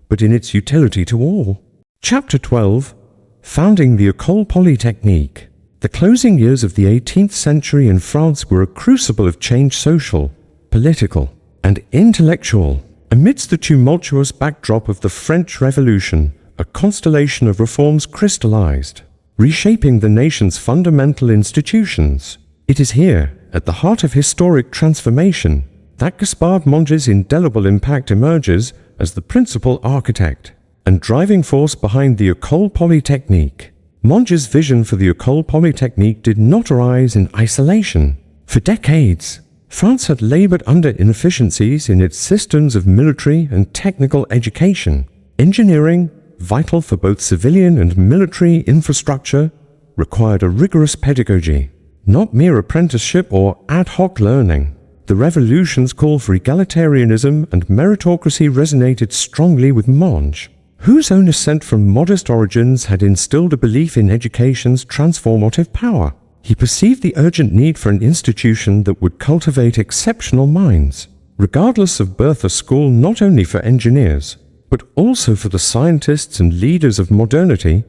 S1: but in its utility to all. Chapter 12. Founding the École Polytechnique. The closing years of the 18th century in France were a crucible of change, social, political, and intellectual. Amidst the tumultuous backdrop of the French Revolution, a constellation of reforms crystallized, reshaping the nation's fundamental institutions. It is here, at the heart of historic transformation, that Gaspard Monge's indelible impact emerges as the principal architect and driving force behind the École Polytechnique. Monge's vision for the École Polytechnique did not arise in isolation. For decades, France had labored under inefficiencies in its systems of military and technical education. Engineering, vital for both civilian and military infrastructure, required a rigorous pedagogy, not mere apprenticeship or ad hoc learning. The revolution's call for egalitarianism and meritocracy resonated strongly with Monge, whose own ascent from modest origins had instilled a belief in education's transformative power. He perceived the urgent need for an institution that would cultivate exceptional minds, regardless of birth, a school not only for engineers, but also for the scientists and leaders of modernity.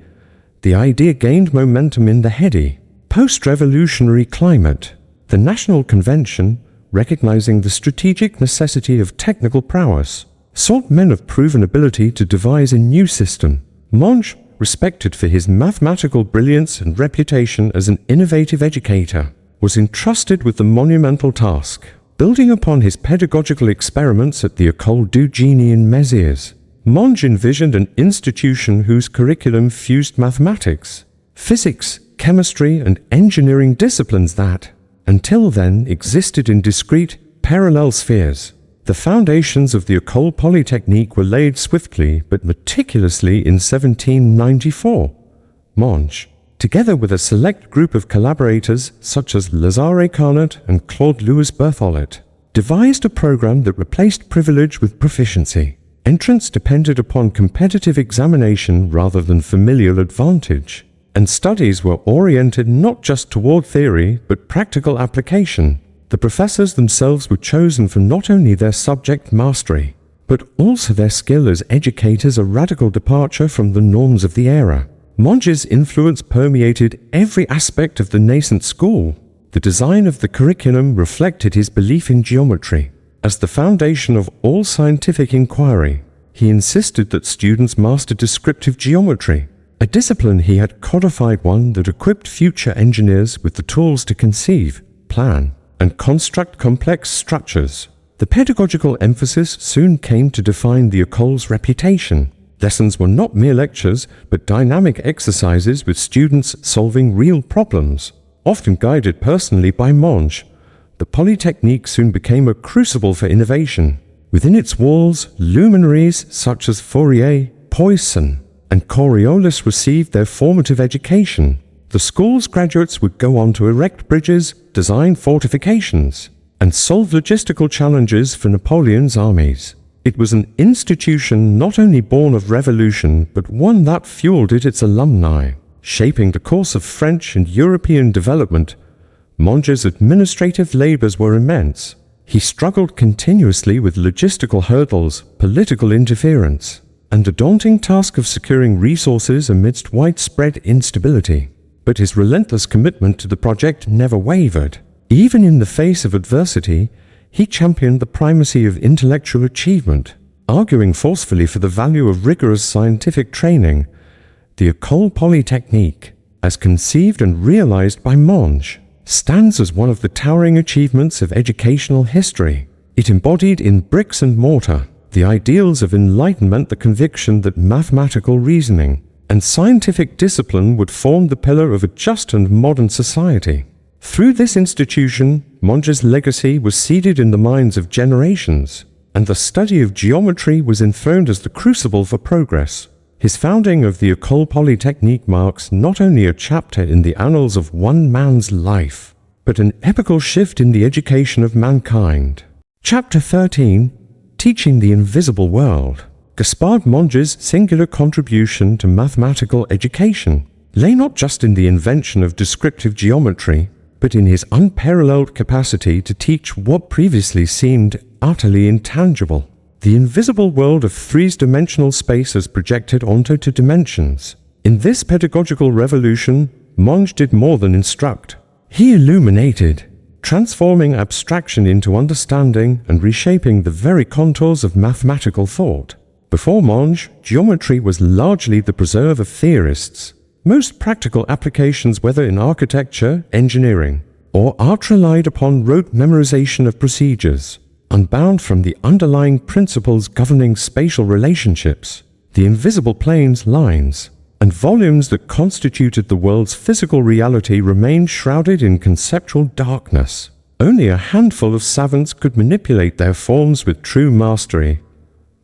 S1: The idea gained momentum in the heady, post-revolutionary climate. The National Convention, recognizing the strategic necessity of technical prowess, sought men of proven ability to devise a new system. Monge, respected for his mathematical brilliance and reputation as an innovative educator, was entrusted with the monumental task. Building upon his pedagogical experiments at the École du Génie in Mézières, Monge envisioned an institution whose curriculum fused mathematics, physics, chemistry, and engineering disciplines that, until then, existed in discrete, parallel spheres. The foundations of the École Polytechnique were laid swiftly but meticulously in 1794. Monge, together with a select group of collaborators such as Lazare Carnot and Claude-Louis Berthollet, devised a program that replaced privilege with proficiency. Entrance depended upon competitive examination rather than familial advantage, and studies were oriented not just toward theory but practical application. The professors themselves were chosen for not only their subject mastery, but also their skill as educators, a radical departure from the norms of the era. Monge's influence permeated every aspect of the nascent school. The design of the curriculum reflected his belief in geometry as the foundation of all scientific inquiry. He insisted that students master descriptive geometry, a discipline he had codified, one that equipped future engineers with the tools to conceive, plan, and construct complex structures. The pedagogical emphasis soon came to define the école's reputation. Lessons were not mere lectures, but dynamic exercises with students solving real problems, often guided personally by Monge. The Polytechnique soon became a crucible for innovation. Within its walls, luminaries such as Fourier, Poisson, and Coriolis received their formative education. The school's graduates would go on to erect bridges, design fortifications, and solve logistical challenges for Napoleon's armies. It was an institution not only born of revolution, but one that fueled its alumni, shaping the course of French and European development. Monge's administrative labors were immense. He struggled continuously with logistical hurdles, political interference, and the daunting task of securing resources amidst widespread instability. But his relentless commitment to the project never wavered. Even in the face of adversity, he championed the primacy of intellectual achievement, arguing forcefully for the value of rigorous scientific training. The École Polytechnique, as conceived and realized by Monge, stands as one of the towering achievements of educational history. It embodied in bricks and mortar the ideals of enlightenment, the conviction that mathematical reasoning and scientific discipline would form the pillar of a just and modern society. Through this institution, Monge's legacy was seeded in the minds of generations, and the study of geometry was enthroned as the crucible for progress. His founding of the École Polytechnique marks not only a chapter in the annals of one man's life, but an epochal shift in the education of mankind. Chapter 13, Teaching the Invisible World. Gaspard Monge's singular contribution to mathematical education lay not just in the invention of descriptive geometry, but in his unparalleled capacity to teach what previously seemed utterly intangible. The invisible world of three-dimensional space as projected onto two dimensions. In this pedagogical revolution, Monge did more than instruct. He illuminated, transforming abstraction into understanding and reshaping the very contours of mathematical thought. Before Monge, geometry was largely the preserve of theorists. Most practical applications, whether in architecture, engineering, or art, relied upon rote memorization of procedures, unbound from the underlying principles governing spatial relationships, the invisible planes, lines, and volumes that constituted the world's physical reality remained shrouded in conceptual darkness. Only a handful of savants could manipulate their forms with true mastery.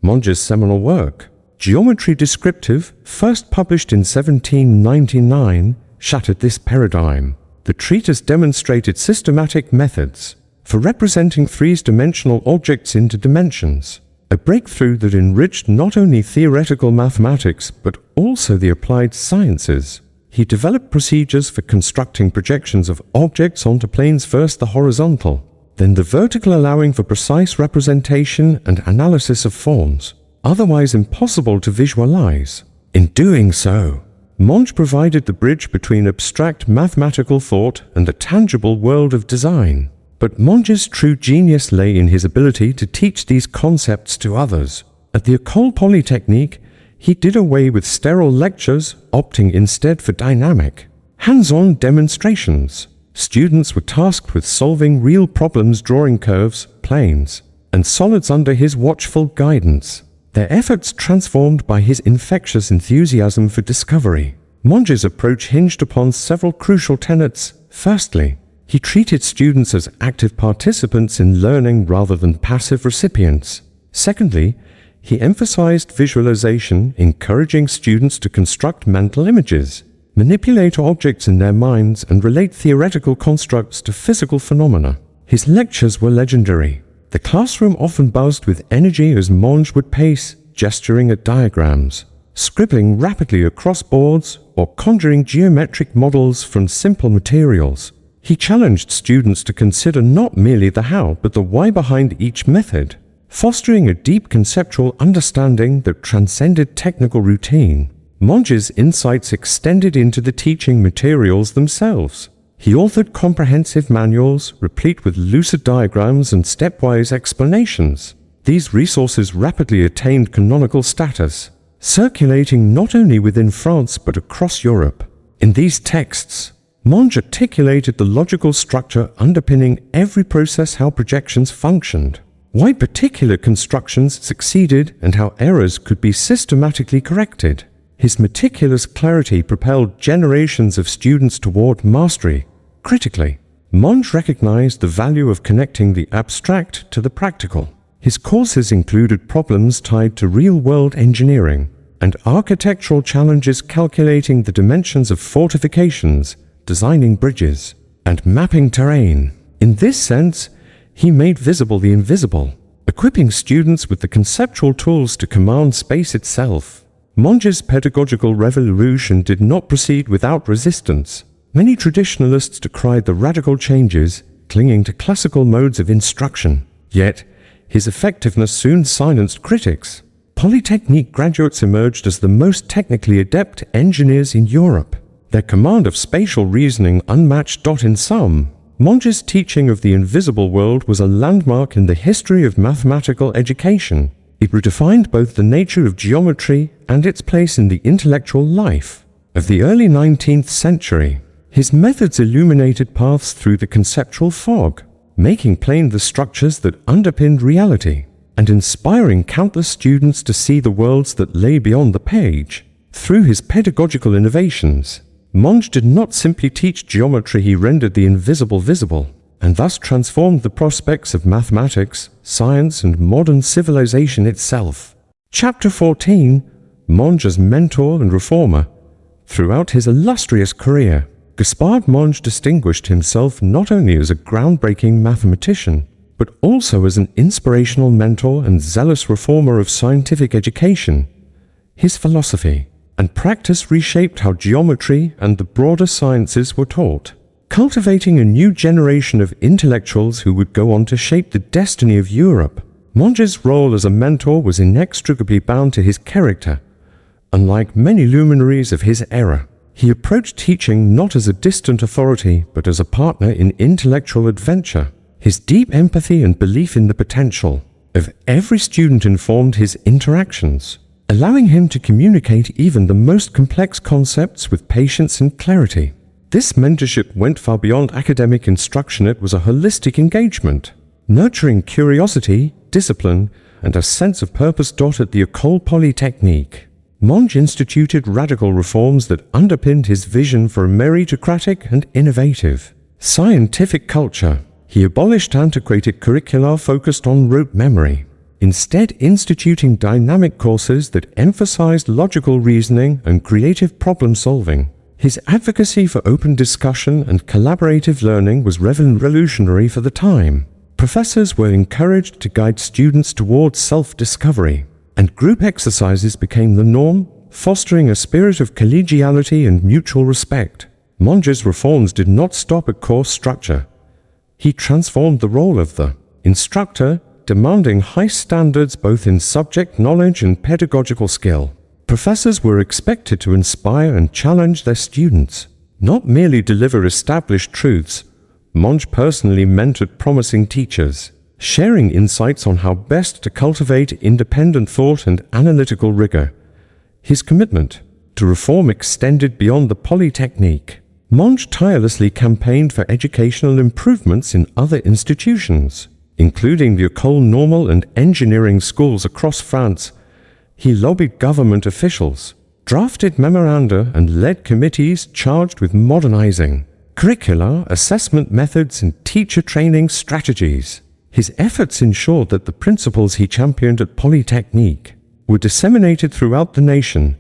S1: Monge's seminal work, Geometry Descriptive, first published in 1799, shattered this paradigm. The treatise demonstrated systematic methods for representing three-dimensional objects into dimensions, a breakthrough that enriched not only theoretical mathematics but also the applied sciences. He developed procedures for constructing projections of objects onto planes, first the horizontal, then the vertical, allowing for precise representation and analysis of forms otherwise impossible to visualize. In doing so, Monge provided the bridge between abstract mathematical thought and the tangible world of design. But Monge's true genius lay in his ability to teach these concepts to others. At the École Polytechnique, he did away with sterile lectures, opting instead for dynamic, hands-on demonstrations. Students were tasked with solving real problems, drawing curves, planes, and solids under his watchful guidance, their efforts transformed by his infectious enthusiasm for discovery. Monge's approach hinged upon several crucial tenets. Firstly, he treated students as active participants in learning rather than passive recipients. Secondly, he emphasized visualization, encouraging students to construct mental images, manipulate objects in their minds, and relate theoretical constructs to physical phenomena. His lectures were legendary. The classroom often buzzed with energy as Monge would pace, gesturing at diagrams, scribbling rapidly across boards, or conjuring geometric models from simple materials. He challenged students to consider not merely the how, but the why behind each method, fostering a deep conceptual understanding that transcended technical routine. Monge's insights extended into the teaching materials themselves. He authored comprehensive manuals, replete with lucid diagrams and stepwise explanations. These resources rapidly attained canonical status, circulating not only within France but across Europe. In these texts, Monge articulated the logical structure underpinning every process, how projections functioned, why particular constructions succeeded, and how errors could be systematically corrected. His meticulous clarity propelled generations of students toward mastery. Critically, Monge recognized the value of connecting the abstract to the practical. His courses included problems tied to real-world engineering and architectural challenges, calculating the dimensions of fortifications, designing bridges, and mapping terrain. In this sense, he made visible the invisible, equipping students with the conceptual tools to command space itself. Monge's pedagogical revolution did not proceed without resistance. Many traditionalists decried the radical changes, clinging to classical modes of instruction. Yet, his effectiveness soon silenced critics. Polytechnique graduates emerged as the most technically adept engineers in Europe, their command of spatial reasoning unmatched. In sum, Monge's teaching of the invisible world was a landmark in the history of mathematical education. It redefined both the nature of geometry and its place in the intellectual life of the early 19th century. His methods illuminated paths through the conceptual fog, making plain the structures that underpinned reality, and inspiring countless students to see the worlds that lay beyond the page. Through his pedagogical innovations, Monge did not simply teach geometry, he rendered the invisible visible, and thus transformed the prospects of mathematics, science, and modern civilization itself. Chapter 14. Monge as mentor and reformer. Throughout his illustrious career, Gaspard Monge distinguished himself not only as a groundbreaking mathematician, but also as an inspirational mentor and zealous reformer of scientific education. His philosophy and practice reshaped how geometry and the broader sciences were taught, cultivating a new generation of intellectuals who would go on to shape the destiny of Europe. Monge's role as a mentor was inextricably bound to his character. Unlike many luminaries of his era, he approached teaching not as a distant authority, but as a partner in intellectual adventure. His deep empathy and belief in the potential of every student informed his interactions, allowing him to communicate even the most complex concepts with patience and clarity. This mentorship went far beyond academic instruction. It was a holistic engagement, nurturing curiosity, discipline, and a sense of purpose. At the École Polytechnique, Monge instituted radical reforms that underpinned his vision for a meritocratic and innovative scientific culture. He abolished antiquated curricula focused on rote memory, instead instituting dynamic courses that emphasized logical reasoning and creative problem-solving. His advocacy for open discussion and collaborative learning was revolutionary for the time. Professors were encouraged to guide students towards self-discovery, and group exercises became the norm, fostering a spirit of collegiality and mutual respect. Monge's reforms did not stop at course structure. He transformed the role of the instructor, demanding high standards both in subject knowledge and pedagogical skill. Professors were expected to inspire and challenge their students, not merely deliver established truths. Monge personally mentored promising teachers, sharing insights on how best to cultivate independent thought and analytical rigor. His commitment to reform extended beyond the Polytechnique. Monge tirelessly campaigned for educational improvements in other institutions, including the École Normale and engineering schools across France. He lobbied government officials, drafted memoranda, and led committees charged with modernizing curricula, assessment methods, and teacher training strategies. His efforts ensured that the principles he championed at Polytechnique were disseminated throughout the nation.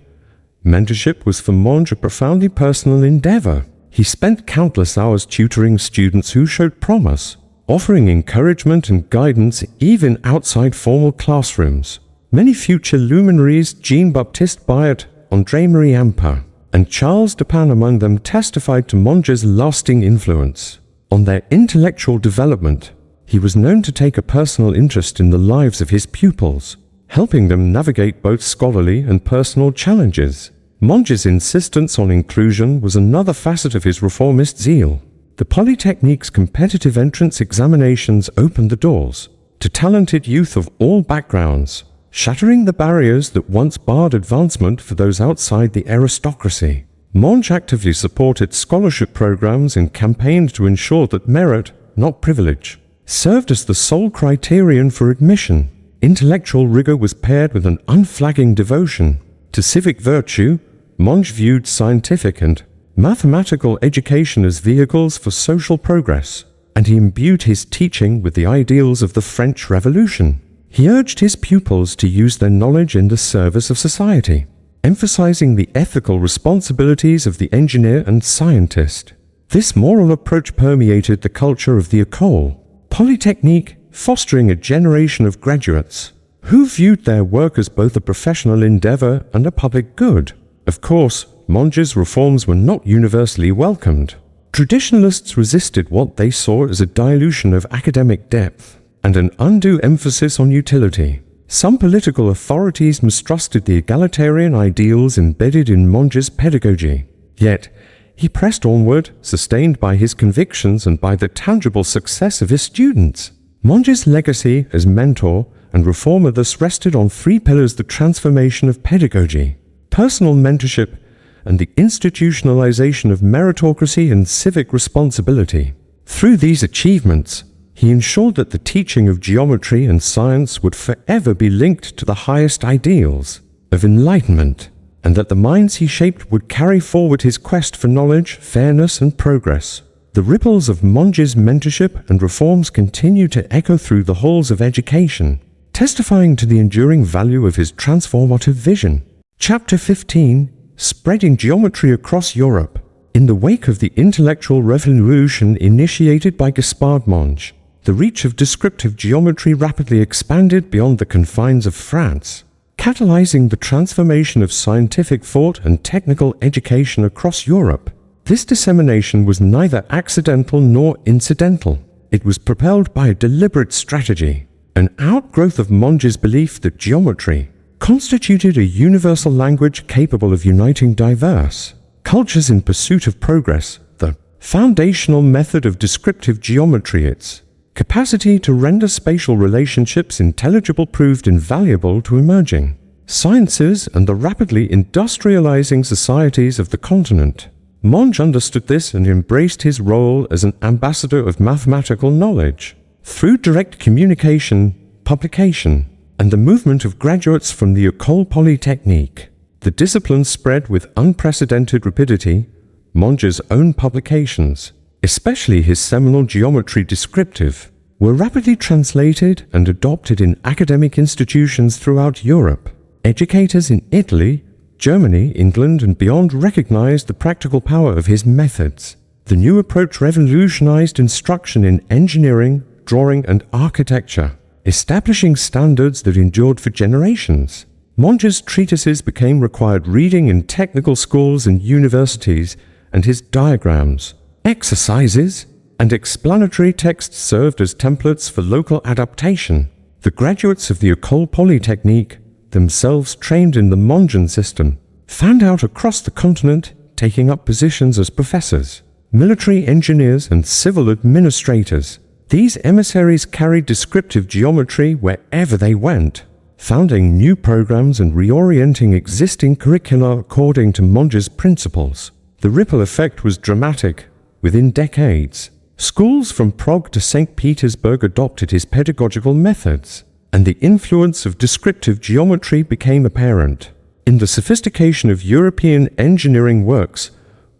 S1: Mentorship was for Monge a profoundly personal endeavor. He spent countless hours tutoring students who showed promise, offering encouragement and guidance even outside formal classrooms. Many future luminaries, Jean-Baptiste Bayet, André-Marie Ampère, and Charles Dupin among them, testified to Monge's lasting influence on their intellectual development. He was known to take a personal interest in the lives of his pupils, helping them navigate both scholarly and personal challenges. Monge's insistence on inclusion was another facet of his reformist zeal. The Polytechnique's competitive entrance examinations opened the doors to talented youth of all backgrounds, shattering the barriers that once barred advancement for those outside the aristocracy. Monge actively supported scholarship programs and campaigned to ensure that merit, not privilege, served as the sole criterion for admission. Intellectual rigor was paired with an unflagging devotion to civic virtue. Monge viewed scientific and mathematical education as vehicles for social progress, and he imbued his teaching with the ideals of the French Revolution. He urged his pupils to use their knowledge in the service of society, emphasizing the ethical responsibilities of the engineer and scientist. This moral approach permeated the culture of the École Polytechnique, fostering a generation of graduates who viewed their work as both a professional endeavor and a public good. Of course, Monge's reforms were not universally welcomed. Traditionalists resisted what they saw as a dilution of academic depth and an undue emphasis on utility. Some political authorities mistrusted the egalitarian ideals embedded in Monge's pedagogy. Yet, he pressed onward, sustained by his convictions and by the tangible success of his students. Monge's legacy as mentor and reformer thus rested on three pillars: the transformation of pedagogy, personal mentorship, and the institutionalization of meritocracy and civic responsibility. Through these achievements, he ensured that the teaching of geometry and science would forever be linked to the highest ideals of enlightenment, and that the minds he shaped would carry forward his quest for knowledge, fairness, and progress. The ripples of Monge's mentorship and reforms continue to echo through the halls of education, testifying to the enduring value of his transformative vision. Chapter 15: Spreading Geometry Across Europe. In the wake of the intellectual revolution initiated by Gaspard Monge, the reach of descriptive geometry rapidly expanded beyond the confines of France, catalyzing the transformation of scientific thought and technical education across Europe. This dissemination was neither accidental nor incidental. It was propelled by a deliberate strategy, an outgrowth of Monge's belief that geometry constituted a universal language capable of uniting diverse cultures in pursuit of progress. The foundational method of descriptive geometry, its capacity to render spatial relationships intelligible, proved invaluable to emerging sciences and the rapidly industrializing societies of the continent. Monge understood this and embraced his role as an ambassador of mathematical knowledge. Through direct communication, publication, and the movement of graduates from the École Polytechnique, the discipline spread with unprecedented rapidity. Monge's own publications, especially his seminal Geometry Descriptive, were rapidly translated and adopted in academic institutions throughout Europe. Educators in Italy, Germany, England, and beyond recognized the practical power of his methods. The new approach revolutionized instruction in engineering, drawing, and architecture, establishing standards that endured for generations. Monge's treatises became required reading in technical schools and universities, and his diagrams, exercises, and explanatory texts served as templates for local adaptation. The graduates of the École Polytechnique, themselves trained in the Mongean system, fanned out across the continent, taking up positions as professors, military engineers, and civil administrators. These emissaries carried descriptive geometry wherever they went, founding new programs and reorienting existing curricula according to Monge's principles. The ripple effect was dramatic. Within decades, schools from Prague to St. Petersburg adopted his pedagogical methods, and the influence of descriptive geometry became apparent. In the sophistication of European engineering works,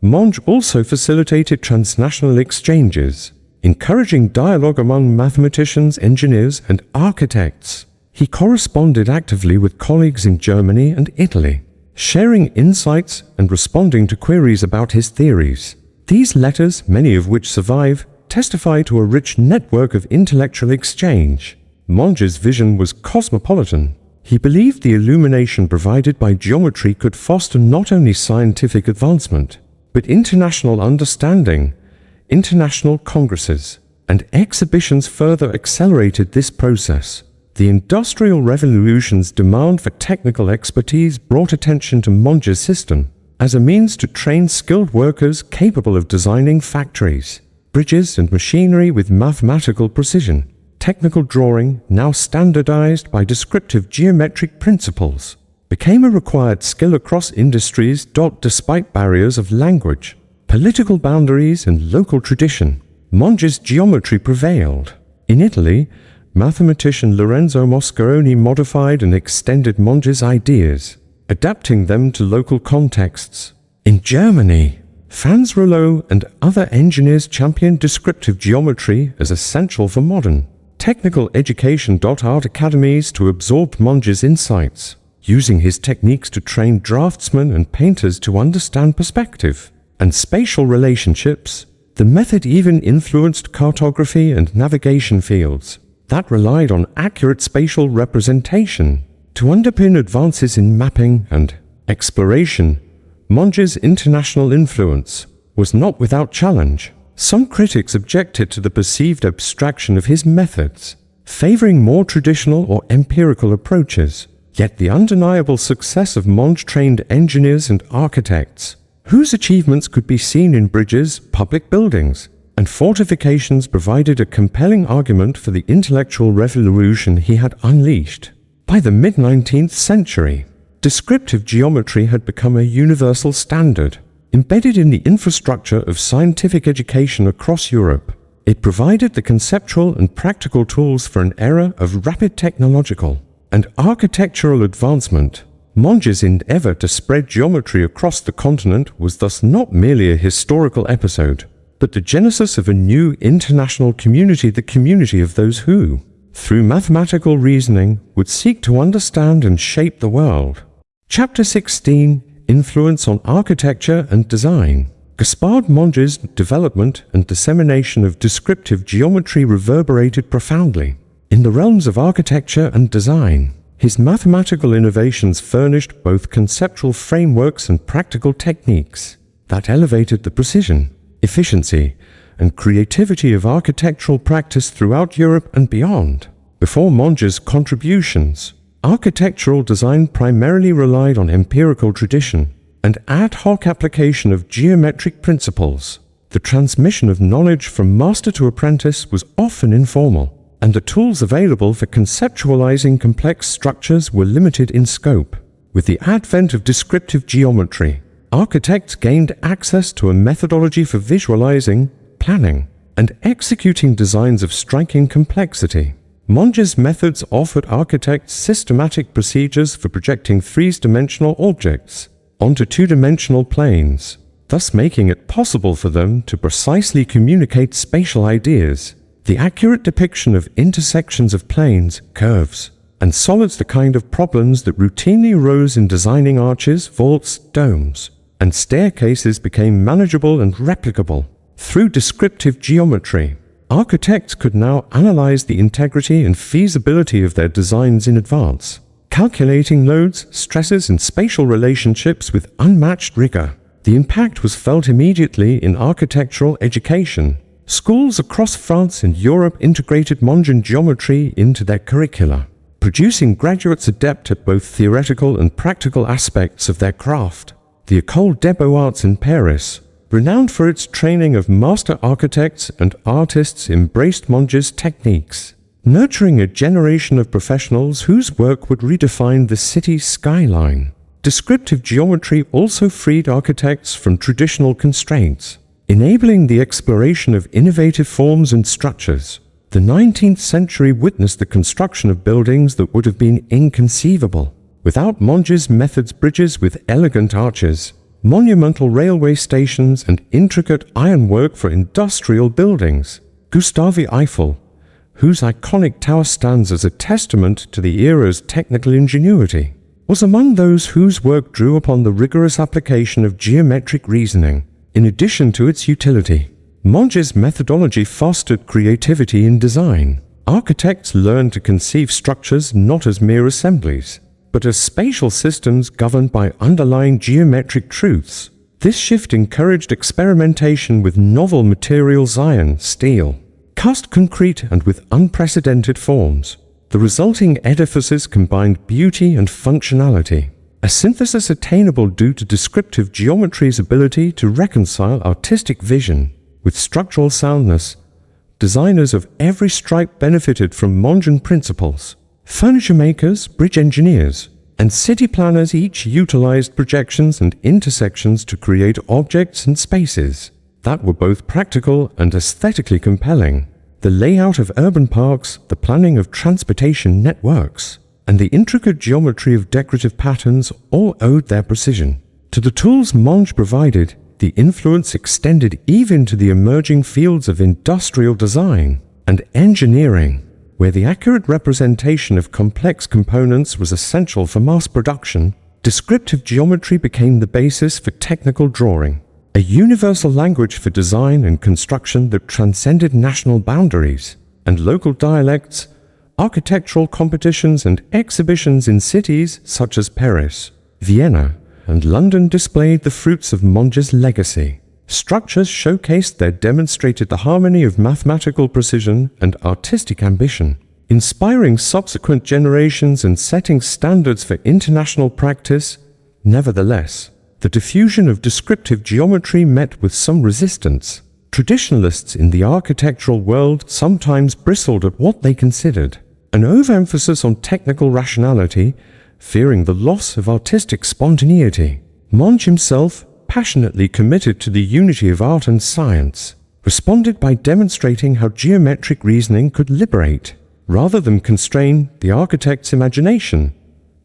S1: Monge also facilitated transnational exchanges, encouraging dialogue among mathematicians, engineers, and architects. He corresponded actively with colleagues in Germany and Italy, sharing insights and responding to queries about his theories. These letters, many of which survive, testify to a rich network of intellectual exchange. Monge's vision was cosmopolitan. He believed the illumination provided by geometry could foster not only scientific advancement, but international understanding. International congresses and exhibitions further accelerated this process. The Industrial Revolution's demand for technical expertise brought attention to Monge's system as a means to train skilled workers capable of designing factories, bridges, and machinery with mathematical precision. Technical drawing, now standardized by descriptive geometric principles, became a required skill across industries. Despite barriers of language, political boundaries, and local tradition, Monge's geometry prevailed. In Italy, mathematician Lorenzo Moscaroni modified and extended Monge's ideas, adapting them to local contexts. In Germany, Franz Rollo and other engineers championed descriptive geometry as essential for modern technical education. Art academies to absorb Monge's insights, using his techniques to train draftsmen and painters to understand perspective and spatial relationships. The method even influenced cartography and navigation fields that relied on accurate spatial representation to underpin advances in mapping and exploration. Monge's international influence was not without challenge. Some critics objected to the perceived abstraction of his methods, favoring more traditional or empirical approaches. Yet the undeniable success of Monge trained engineers and architects, whose achievements could be seen in bridges, public buildings, and fortifications, provided a compelling argument for the intellectual revolution he had unleashed. By the mid-19th century, descriptive geometry had become a universal standard, embedded in the infrastructure of scientific education across Europe. It provided the conceptual and practical tools for an era of rapid technological and architectural advancement. Monge's endeavor to spread geometry across the continent was thus not merely a historical episode, but the genesis of a new international community, the community of those who, through mathematical reasoning, would seek to understand and shape the world. Chapter 16: Influence on Architecture and Design. Gaspard Monge's development and dissemination of descriptive geometry reverberated profoundly in the realms of architecture and design. His mathematical innovations furnished both conceptual frameworks and practical techniques that elevated the precision, efficiency, and creativity of architectural practice throughout Europe and beyond. Before Monge's contributions, architectural design primarily relied on empirical tradition and ad hoc application of geometric principles. The transmission of knowledge from master to apprentice was often informal, and the tools available for conceptualizing complex structures were limited in scope. With the advent of descriptive geometry, architects gained access to a methodology for visualizing, planning, and executing designs of striking complexity. Monge's methods offered architects systematic procedures for projecting three-dimensional objects onto two-dimensional planes, thus making it possible for them to precisely communicate spatial ideas. The accurate depiction of intersections of planes, curves, and solids, the kind of problems that routinely arose in designing arches, vaults, domes, and staircases, became manageable and replicable. Through descriptive geometry, architects could now analyze the integrity and feasibility of their designs in advance, calculating loads, stresses, and spatial relationships with unmatched rigor. The impact was felt immediately in architectural education. Schools across France and Europe integrated Mongean geometry into their curricula, producing graduates adept at both theoretical and practical aspects of their craft. The École des Beaux-Arts in Paris, renowned for its training of master architects and artists, embraced Monge's techniques, nurturing a generation of professionals whose work would redefine the city's skyline. Descriptive geometry also freed architects from traditional constraints, enabling the exploration of innovative forms and structures. The 19th century witnessed the construction of buildings that would have been inconceivable without Monge's methods: bridges with elegant arches, monumental railway stations, and intricate ironwork for industrial buildings. Gustave Eiffel, whose iconic tower stands as a testament to the era's technical ingenuity, was among those whose work drew upon the rigorous application of geometric reasoning. In addition to its utility, Monge's methodology fostered creativity in design. Architects learned to conceive structures not as mere assemblies, but as spatial systems governed by underlying geometric truths. This shift encouraged experimentation with novel materials: iron, steel, cast concrete, and with unprecedented forms. The resulting edifices combined beauty and functionality, a synthesis attainable due to descriptive geometry's ability to reconcile artistic vision with structural soundness. Designers of every stripe benefited from Mongean principles. Furniture makers, bridge engineers, and city planners each utilized projections and intersections to create objects and spaces that were both practical and aesthetically compelling. The layout of urban parks, the planning of transportation networks, and the intricate geometry of decorative patterns all owed their precision to the tools Monge provided. The influence extended even to the emerging fields of industrial design and engineering, where the accurate representation of complex components was essential for mass production. Descriptive geometry became the basis for technical drawing, a universal language for design and construction that transcended national boundaries and local dialects. Architectural competitions and exhibitions in cities such as Paris, Vienna, and London displayed the fruits of Monge's legacy. Structures showcased their demonstrated the harmony of mathematical precision and artistic ambition, inspiring subsequent generations and setting standards for international practice. Nevertheless, the diffusion of descriptive geometry met with some resistance. Traditionalists in the architectural world sometimes bristled at what they considered an overemphasis on technical rationality, fearing the loss of artistic spontaneity. Monge himself, passionately committed to the unity of art and science, responded by demonstrating how geometric reasoning could liberate, rather than constrain, the architect's imagination.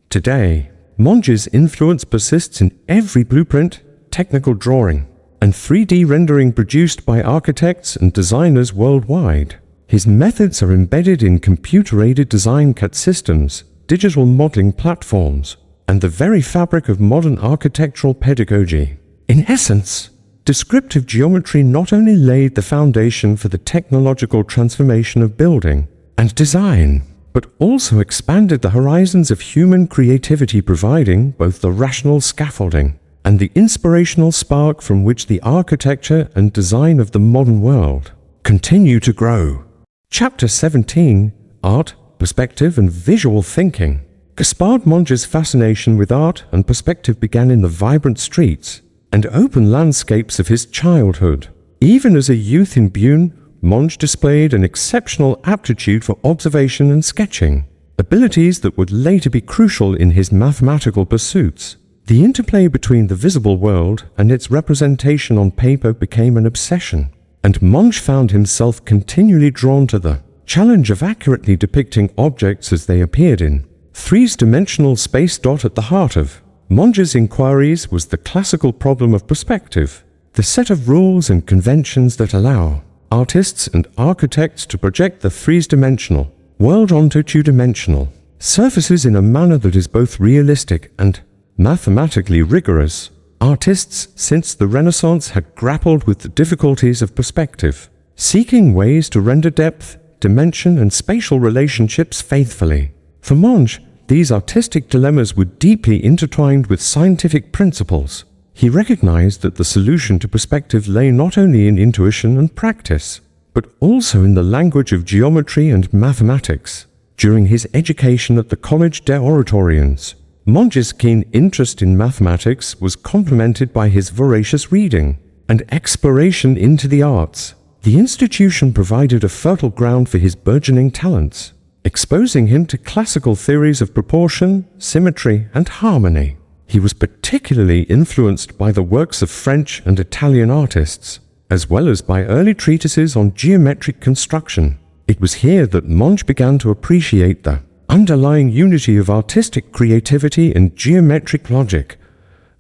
S1: Today, Monge's influence persists in every blueprint, technical drawing, and 3D rendering produced by architects and designers worldwide. His methods are embedded in computer-aided design CAD systems, digital modeling platforms, and the very fabric of modern architectural pedagogy. In essence, descriptive geometry not only laid the foundation for the technological transformation of building and design, but also expanded the horizons of human creativity, providing both the rational scaffolding and the inspirational spark from which the architecture and design of the modern world continue to grow. Chapter 17: Art, Perspective and Visual Thinking. Gaspard Monge's fascination with art and perspective began in the vibrant streets and open landscapes of his childhood. Even as a youth in Beaune, Monge displayed an exceptional aptitude for observation and sketching, abilities that would later be crucial in his mathematical pursuits. The interplay between the visible world and its representation on paper became an obsession, and Monge found himself continually drawn to the challenge of accurately depicting objects as they appeared in three-dimensional space. At the heart of Monge's inquiries was the classical problem of perspective, the set of rules and conventions that allow artists and architects to project the three-dimensional world onto two-dimensional surfaces in a manner that is both realistic and mathematically rigorous. Artists since the Renaissance had grappled with the difficulties of perspective, seeking ways to render depth, dimension, and spatial relationships faithfully. For Monge, these artistic dilemmas were deeply intertwined with scientific principles. He recognized that the solution to perspective lay not only in intuition and practice, but also in the language of geometry and mathematics. During his education at the Collège des Oratoriens, Monge's keen interest in mathematics was complemented by his voracious reading and exploration into the arts. The institution provided a fertile ground for his burgeoning talents, exposing him to classical theories of proportion, symmetry, and harmony. He was particularly influenced by the works of French and Italian artists, as well as by early treatises on geometric construction. It was here that Monge began to appreciate the underlying unity of artistic creativity and geometric logic.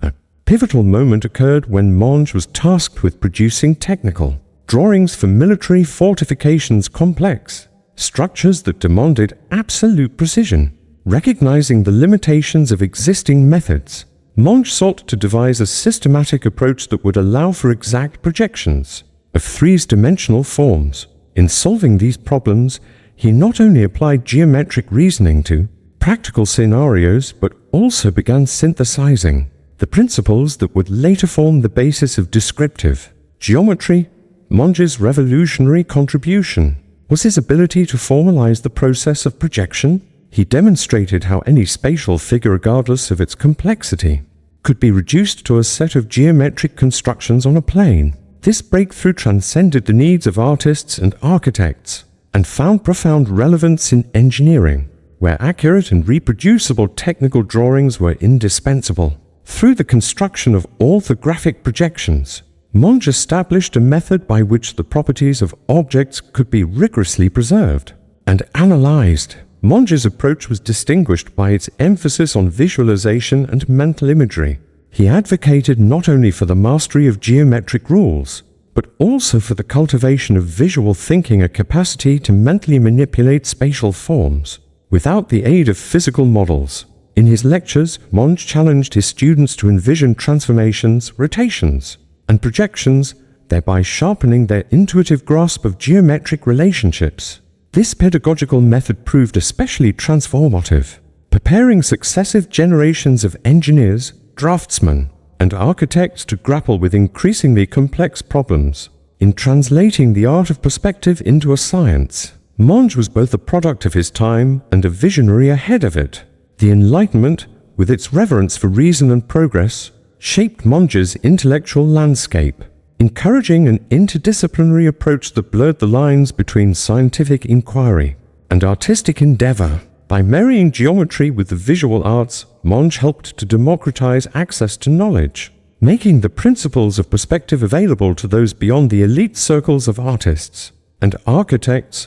S1: A pivotal moment occurred when Monge was tasked with producing technical drawings for military fortifications, complex structures that demanded absolute precision. Recognizing the limitations of existing methods, Monge sought to devise a systematic approach that would allow for exact projections of three-dimensional forms. In solving these problems, he not only applied geometric reasoning to practical scenarios, but also began synthesizing the principles that would later form the basis of descriptive geometry. Monge's revolutionary contribution was his ability to formalize the process of projection. He demonstrated how any spatial figure, regardless of its complexity, could be reduced to a set of geometric constructions on a plane. This breakthrough transcended the needs of artists and architects and found profound relevance in engineering, where accurate and reproducible technical drawings were indispensable. Through the construction of orthographic projections, Monge established a method by which the properties of objects could be rigorously preserved and analyzed. Monge's approach was distinguished by its emphasis on visualization and mental imagery. He advocated not only for the mastery of geometric rules, but also for the cultivation of visual thinking, a capacity to mentally manipulate spatial forms without the aid of physical models. In his lectures, Monge challenged his students to envision transformations, rotations, and projections, thereby sharpening their intuitive grasp of geometric relationships. This pedagogical method proved especially transformative, preparing successive generations of engineers, draftsmen, and architects to grapple with increasingly complex problems. In translating the art of perspective into a science, Monge was both a product of his time and a visionary ahead of it. The Enlightenment, with its reverence for reason and progress, shaped Monge's intellectual landscape, encouraging an interdisciplinary approach that blurred the lines between scientific inquiry and artistic endeavor. By marrying geometry with the visual arts, Monge helped to democratize access to knowledge, making the principles of perspective available to those beyond the elite circles of artists and architects.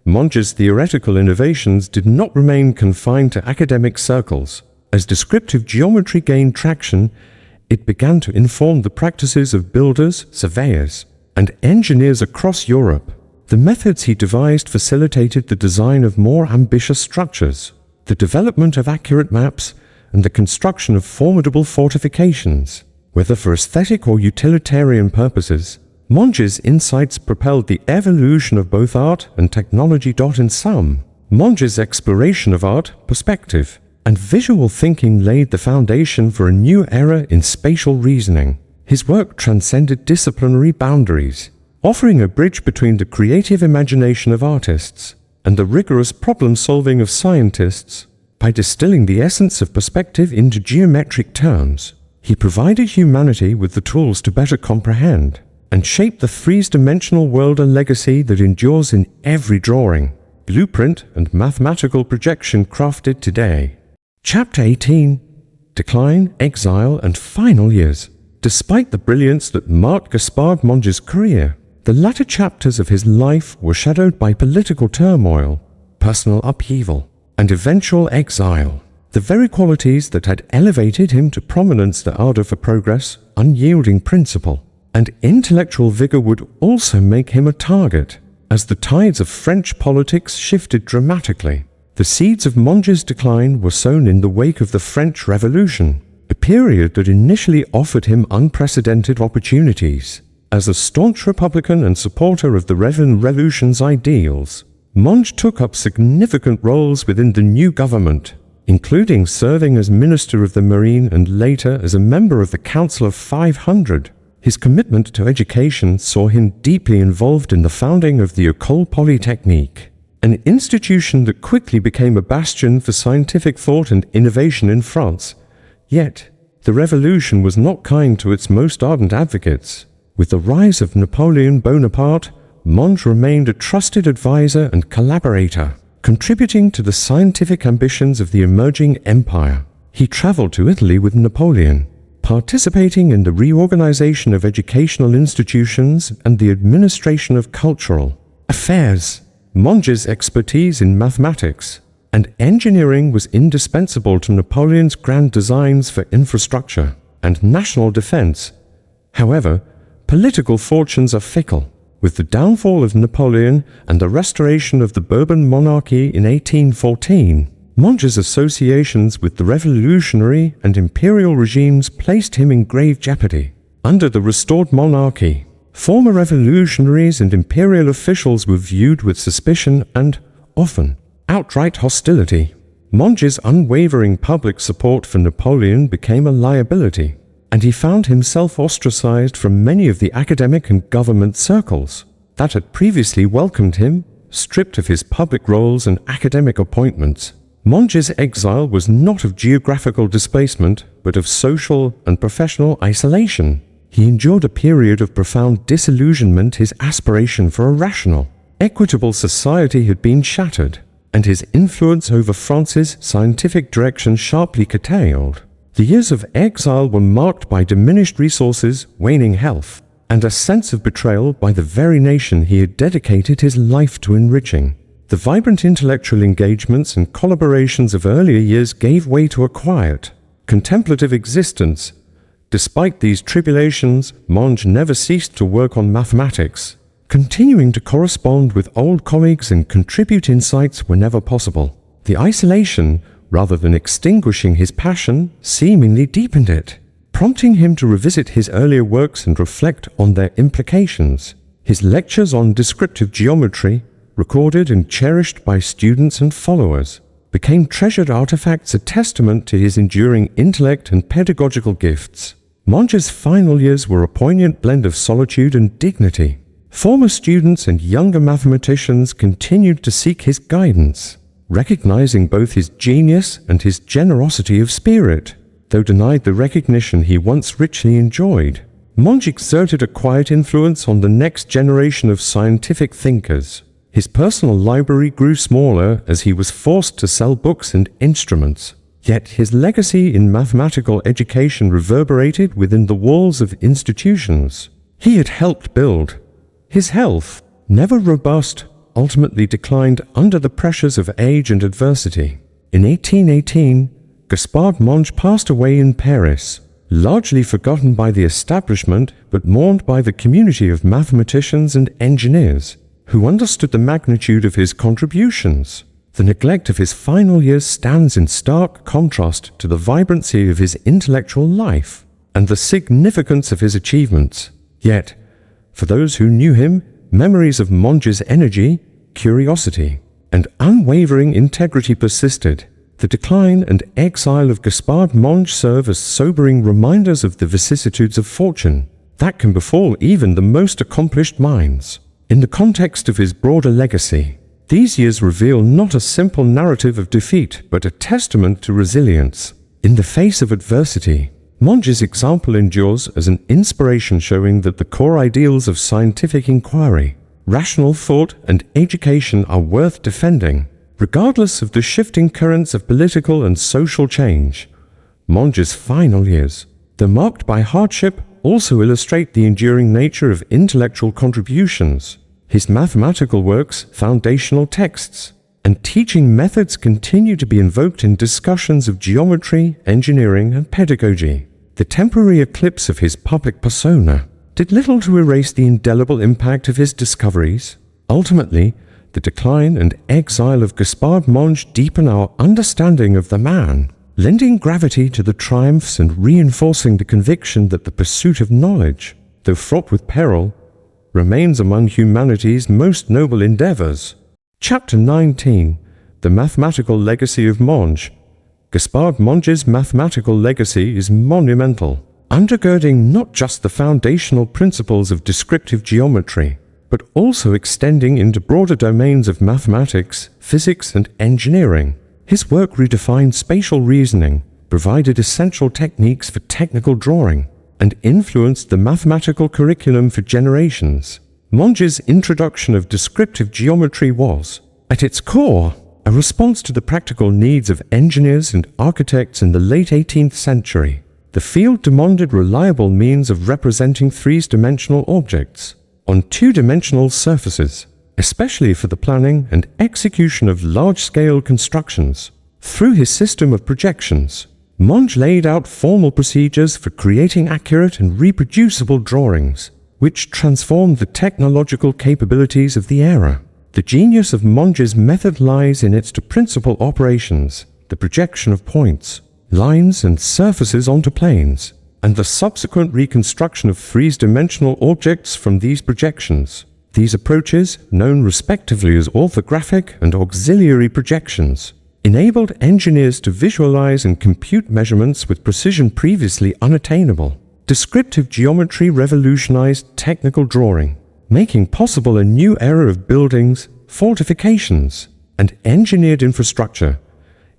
S1: Monge's theoretical innovations did not remain confined to academic circles. As descriptive geometry gained traction, it began to inform the practices of builders, surveyors, and engineers across Europe. The methods he devised facilitated the design of more ambitious structures, the development of accurate maps, and the construction of formidable fortifications. Whether for aesthetic or utilitarian purposes, Monge's insights propelled the evolution of both art and technology. In sum, Monge's exploration of art, perspective, and visual thinking laid the foundation for a new era in spatial reasoning. His work transcended disciplinary boundaries, offering a bridge between the creative imagination of artists and the rigorous problem-solving of scientists. By distilling the essence of perspective into geometric terms, he provided humanity with the tools to better comprehend and shape the three-dimensional world, a legacy that endures in every drawing, blueprint, and mathematical projection crafted today. Chapter 18: Decline, Exile, and Final Years. Despite the brilliance that marked Gaspard Monge's career, the latter chapters of his life were shadowed by political turmoil, personal upheaval, and eventual exile. The very qualities that had elevated him to prominence, the ardor for progress, unyielding principle, and intellectual vigor, would also make him a target. As the tides of French politics shifted dramatically, the seeds of Monge's decline were sown in the wake of the French Revolution, a period that initially offered him unprecedented opportunities. As a staunch Republican and supporter of the Revolution's ideals, Monge took up significant roles within the new government, including serving as Minister of the Marine and later as a member of the Council of 500. His commitment to education saw him deeply involved in the founding of the École Polytechnique, an institution that quickly became a bastion for scientific thought and innovation in France. Yet, the revolution was not kind to its most ardent advocates. With the rise of Napoleon Bonaparte, Monge remained a trusted advisor and collaborator, contributing to the scientific ambitions of the emerging empire. He traveled to Italy with Napoleon, participating in the reorganization of educational institutions and the administration of cultural affairs. Monge's expertise in mathematics and engineering was indispensable to Napoleon's grand designs for infrastructure and national defense. However, political fortunes are fickle. With the downfall of Napoleon and the restoration of the Bourbon monarchy in 1814, Monge's associations with the revolutionary and imperial regimes placed him in grave jeopardy. Under the restored monarchy, former revolutionaries and imperial officials were viewed with suspicion and, often, outright hostility. Monge's unwavering public support for Napoleon became a liability, and he found himself ostracized from many of the academic and government circles that had previously welcomed him, stripped of his public roles and academic appointments. Monge's exile was not of geographical displacement, but of social and professional isolation. He endured a period of profound disillusionment. His aspiration for a rational, equitable society had been shattered, and his influence over France's scientific direction sharply curtailed. The years of exile were marked by diminished resources, waning health, and a sense of betrayal by the very nation he had dedicated his life to enriching. The vibrant intellectual engagements and collaborations of earlier years gave way to a quiet, contemplative existence. Despite these tribulations, Monge never ceased to work on mathematics, continuing to correspond with old colleagues and contribute insights whenever possible. The isolation, rather than extinguishing his passion, seemingly deepened it, prompting him to revisit his earlier works and reflect on their implications. His lectures on descriptive geometry, recorded and cherished by students and followers, became treasured artifacts, a testament to his enduring intellect and pedagogical gifts. Monge's final years were a poignant blend of solitude and dignity. Former students and younger mathematicians continued to seek his guidance, recognizing both his genius and his generosity of spirit. Though denied the recognition he once richly enjoyed, Monge exerted a quiet influence on the next generation of scientific thinkers. His personal library grew smaller as he was forced to sell books and instruments. Yet his legacy in mathematical education reverberated within the walls of institutions he had helped build. His health, never robust, ultimately declined under the pressures of age and adversity. In 1818, Gaspard Monge passed away in Paris, largely forgotten by the establishment but mourned by the community of mathematicians and engineers, who understood the magnitude of his contributions. The neglect of his final years stands in stark contrast to the vibrancy of his intellectual life and the significance of his achievements. Yet, for those who knew him, memories of Monge's energy, curiosity, and unwavering integrity persisted. The decline and exile of Gaspard Monge serve as sobering reminders of the vicissitudes of fortune that can befall even the most accomplished minds. In the context of his broader legacy, these years reveal not a simple narrative of defeat, but a testament to resilience. In the face of adversity, Monge's example endures as an inspiration showing that the core ideals of scientific inquiry, rational thought, and education are worth defending, regardless of the shifting currents of political and social change. Monge's final years, though marked by hardship, also illustrate the enduring nature of intellectual contributions. His mathematical works, foundational texts, and teaching methods continue to be invoked in discussions of geometry, engineering, and pedagogy. The temporary eclipse of his public persona did little to erase the indelible impact of his discoveries. Ultimately, the decline and exile of Gaspard Monge deepen our understanding of the man, lending gravity to the triumphs and reinforcing the conviction that the pursuit of knowledge, though fraught with peril, remains among humanity's most noble endeavors. Chapter 19. The Mathematical Legacy of Monge. Gaspard Monge's mathematical legacy is monumental, undergirding not just the foundational principles of descriptive geometry, but also extending into broader domains of mathematics, physics, and engineering. His work redefined spatial reasoning, provided essential techniques for technical drawing, and influenced the mathematical curriculum for generations. Monge's introduction of descriptive geometry was, at its core, a response to the practical needs of engineers and architects in the late 18th century. The field demanded reliable means of representing three-dimensional objects on two-dimensional surfaces, especially for the planning and execution of large-scale constructions. Through his system of projections, Monge laid out formal procedures for creating accurate and reproducible drawings, which transformed the technological capabilities of the era. The genius of Monge's method lies in its two-principal operations, the projection of points, lines, and surfaces onto planes, and the subsequent reconstruction of three-dimensional objects from these projections. These approaches, known respectively as orthographic and auxiliary projections, enabled engineers to visualize and compute measurements with precision previously unattainable. Descriptive geometry revolutionized technical drawing, making possible a new era of buildings, fortifications, and engineered infrastructure.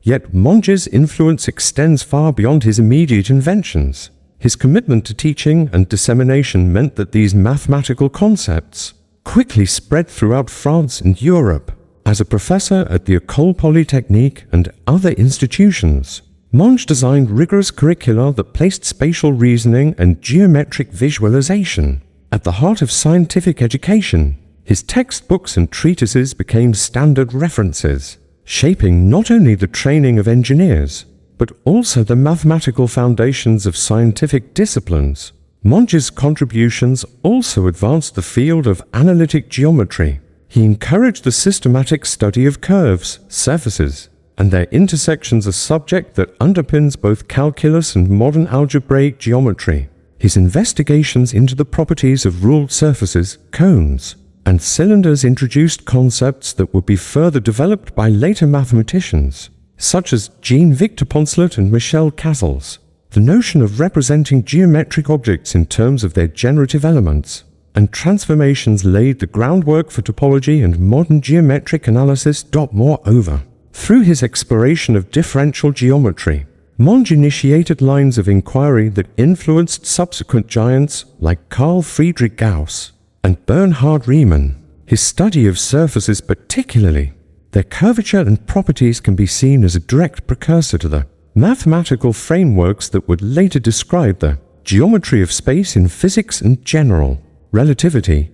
S1: Yet Monge's influence extends far beyond his immediate inventions. His commitment to teaching and dissemination meant that these mathematical concepts quickly spread throughout France and Europe. As a professor at the École Polytechnique and other institutions, Monge designed rigorous curricula that placed spatial reasoning and geometric visualization at the heart of scientific education. His textbooks and treatises became standard references, shaping not only the training of engineers, but also the mathematical foundations of scientific disciplines. Monge's contributions also advanced the field of analytic geometry. He encouraged the systematic study of curves, surfaces, and their intersections, a subject that underpins both calculus and modern algebraic geometry. His investigations into the properties of ruled surfaces, cones, and cylinders introduced concepts that would be further developed by later mathematicians, such as Jean-Victor Poncelet and Michel Cazals. The notion of representing geometric objects in terms of their generative elements and transformations laid the groundwork for topology and modern geometric analysis. Moreover, through his exploration of differential geometry, Monge initiated lines of inquiry that influenced subsequent giants like Carl Friedrich Gauss and Bernhard Riemann. His study of surfaces, particularly their curvature and properties, can be seen as a direct precursor to the mathematical frameworks that would later describe the geometry of space in physics and general relativity.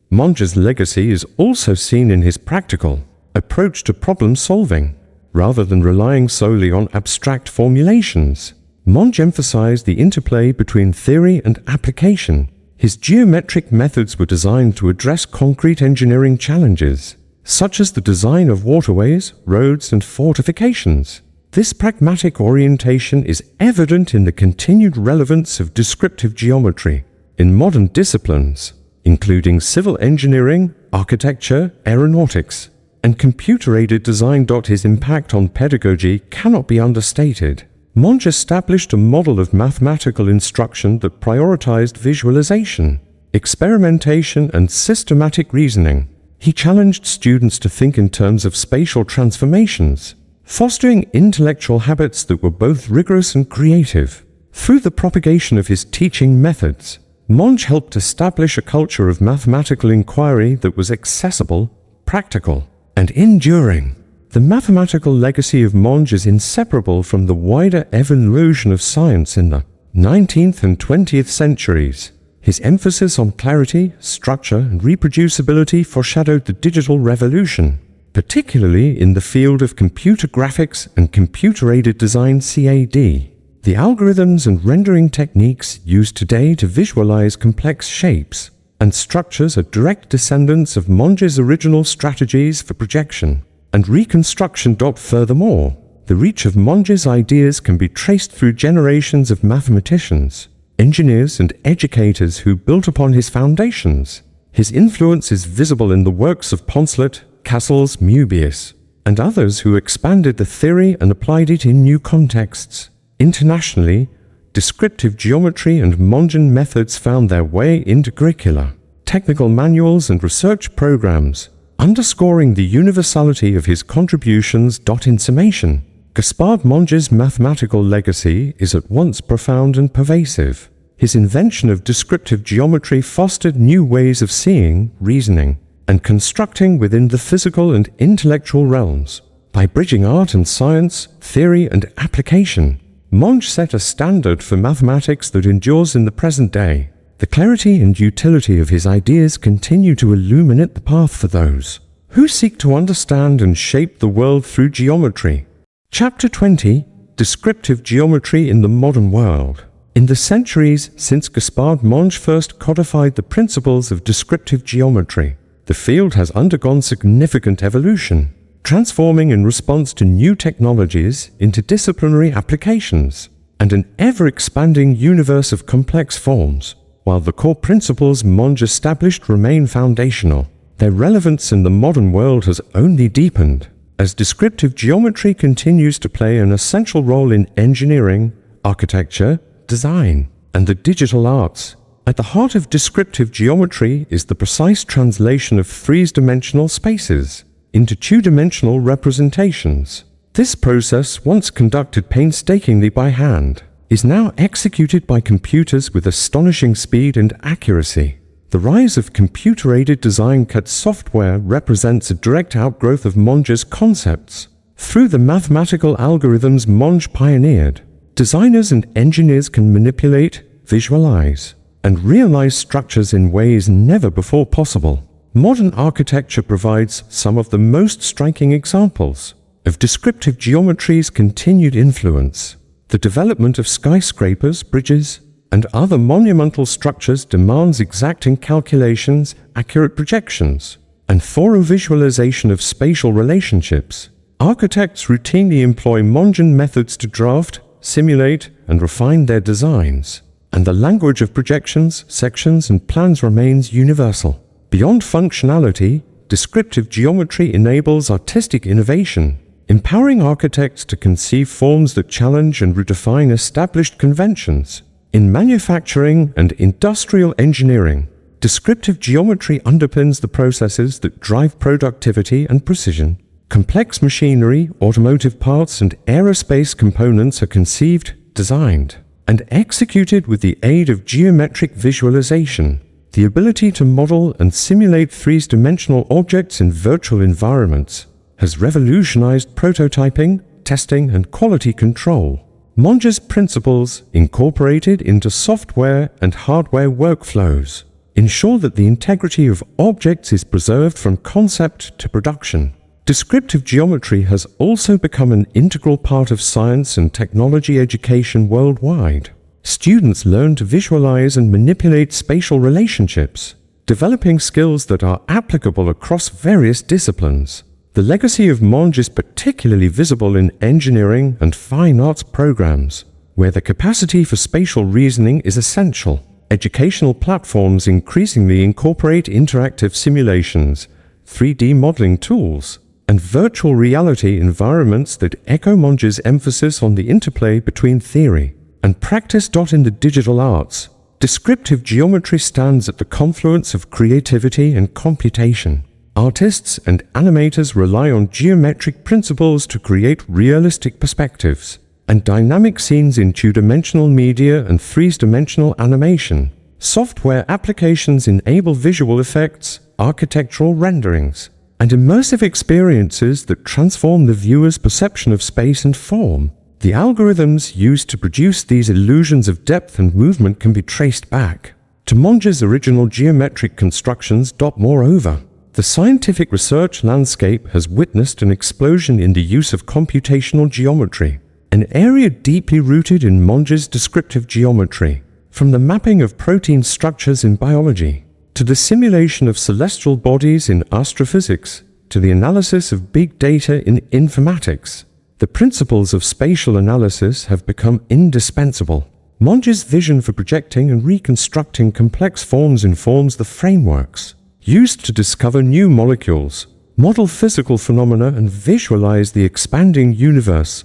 S1: Monge's legacy is also seen in his practical approach to problem solving. rather than relying solely on abstract formulations. Monge emphasized the interplay between theory and application. His geometric methods were designed to address concrete engineering challenges, such as the design of waterways, roads, and fortifications. This pragmatic orientation is evident in the continued relevance of descriptive geometry in modern disciplines, including civil engineering, architecture, aeronautics, and computer-aided design. His impact on pedagogy cannot be understated. Monge established a model of mathematical instruction that prioritized visualization, experimentation, and systematic reasoning. He challenged students to think in terms of spatial transformations, fostering intellectual habits that were both rigorous and creative. Through the propagation of his teaching methods, Monge helped establish a culture of mathematical inquiry that was accessible, practical, and enduring. The mathematical legacy of Monge is inseparable from the wider evolution of science in the 19th and 20th centuries. His emphasis on clarity, structure, and reproducibility foreshadowed the digital revolution, particularly in the field of computer graphics and computer-aided design (CAD). The algorithms and rendering techniques used today to visualize complex shapes and structures are direct descendants of Monge's original strategies for projection and reconstruction. Furthermore, the reach of Monge's ideas can be traced through generations of mathematicians, engineers, and educators who built upon his foundations. His influence is visible in the works of Poncelet, Cassels, Möbius, and others who expanded the theory and applied it in new contexts. Internationally, descriptive geometry and Mongean methods found their way into curricula, technical manuals, and research programs, underscoring the universality of his contributions. In summation, Gaspard Monge's mathematical legacy is at once profound and pervasive. His invention of descriptive geometry fostered new ways of seeing, reasoning, and constructing within the physical and intellectual realms. By bridging art and science, theory and application, Monge set a standard for mathematics that endures in the present day. The clarity and utility of his ideas continue to illuminate the path for those who seek to understand and shape the world through geometry. Chapter 20: Descriptive Geometry in the Modern World. In the centuries since Gaspard Monge first codified the principles of descriptive geometry, the field has undergone significant evolution, transforming in response to new technologies, interdisciplinary applications, and an ever-expanding universe of complex forms. While the core principles Monge established remain foundational, their relevance in the modern world has only deepened, as descriptive geometry continues to play an essential role in engineering, architecture, design, and the digital arts. At the heart of descriptive geometry is the precise translation of three-dimensional spaces into two-dimensional representations. This process, once conducted painstakingly by hand, is now executed by computers with astonishing speed and accuracy. The rise of computer-aided design-cut software represents a direct outgrowth of Monge's concepts. Through the mathematical algorithms Monge pioneered, designers and engineers can manipulate, visualize, and realize structures in ways never before possible. Modern architecture provides some of the most striking examples of descriptive geometry's continued influence. The development of skyscrapers, bridges, and other monumental structures demands exacting calculations, accurate projections, and thorough visualization of spatial relationships. Architects routinely employ Mongean methods to draft, simulate, and refine their designs, and the language of projections, sections, and plans remains universal. Beyond functionality, descriptive geometry enables artistic innovation, empowering architects to conceive forms that challenge and redefine established conventions. In manufacturing and industrial engineering, descriptive geometry underpins the processes that drive productivity and precision. Complex machinery, automotive parts, and aerospace components are conceived, designed, and executed with the aid of geometric visualization. The ability to model and simulate three-dimensional objects in virtual environments has revolutionized prototyping, testing, and quality control. Monge's principles, incorporated into software and hardware workflows, ensure that the integrity of objects is preserved from concept to production. Descriptive geometry has also become an integral part of science and technology education worldwide. Students learn to visualize and manipulate spatial relationships, developing skills that are applicable across various disciplines. The legacy of Monge is particularly visible in engineering and fine arts programs, where the capacity for spatial reasoning is essential. Educational platforms increasingly incorporate interactive simulations, 3D modeling tools, and virtual reality environments that echo Monge's emphasis on the interplay between theory and practice. In the digital arts, descriptive geometry stands at the confluence of creativity and computation. Artists and animators rely on geometric principles to create realistic perspectives and dynamic scenes in two-dimensional media and three-dimensional animation. Software applications enable visual effects, architectural renderings, and immersive experiences that transform the viewer's perception of space and form. The algorithms used to produce these illusions of depth and movement can be traced back to Monge's original geometric constructions. Moreover, the scientific research landscape has witnessed an explosion in the use of computational geometry, an area deeply rooted in Monge's descriptive geometry. From the mapping of protein structures in biology, to the simulation of celestial bodies in astrophysics, to the analysis of big data in informatics, the principles of spatial analysis have become indispensable. Monge's vision for projecting and reconstructing complex forms informs the frameworks used to discover new molecules, model physical phenomena, and visualize the expanding universe.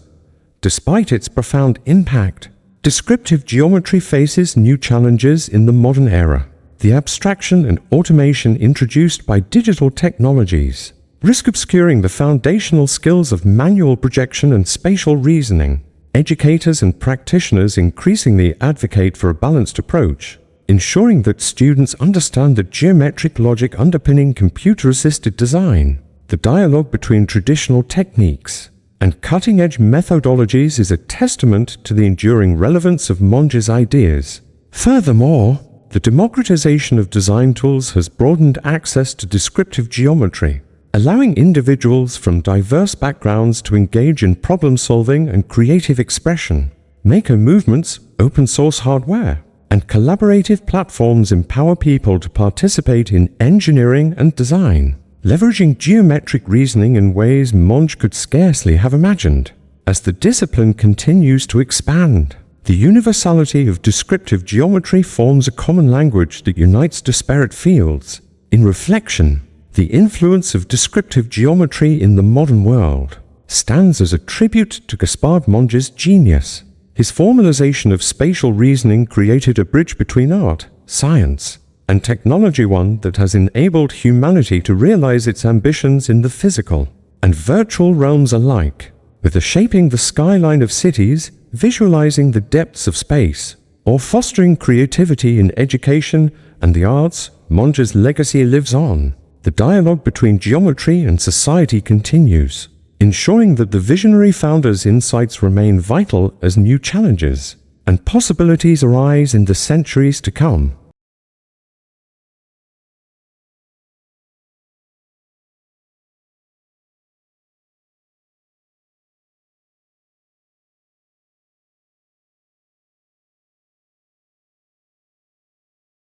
S1: Despite its profound impact, descriptive geometry faces new challenges in the modern era. The abstraction and automation introduced by digital technologies risk obscuring the foundational skills of manual projection and spatial reasoning. Educators and practitioners increasingly advocate for a balanced approach, ensuring that students understand the geometric logic underpinning computer-assisted design. The dialogue between traditional techniques and cutting-edge methodologies is a testament to the enduring relevance of Monge's ideas. Furthermore, the democratization of design tools has broadened access to descriptive geometry, allowing individuals from diverse backgrounds to engage in problem-solving and creative expression. Maker movements, open-source hardware, and collaborative platforms empower people to participate in engineering and design, leveraging geometric reasoning in ways Monge could scarcely have imagined. As the discipline continues to expand, the universality of descriptive geometry forms a common language that unites disparate fields. In reflection, the influence of descriptive geometry in the modern world stands as a tribute to Gaspard Monge's genius. His formalization of spatial reasoning created a bridge between art, science, and technology, one that has enabled humanity to realize its ambitions in the physical and virtual realms alike. Whether shaping the skyline of cities, visualizing the depths of space, or fostering creativity in education and the arts, Monge's legacy lives on. The dialogue between geometry and society continues, ensuring that the visionary founder's insights remain vital as new challenges and possibilities arise in the centuries to come.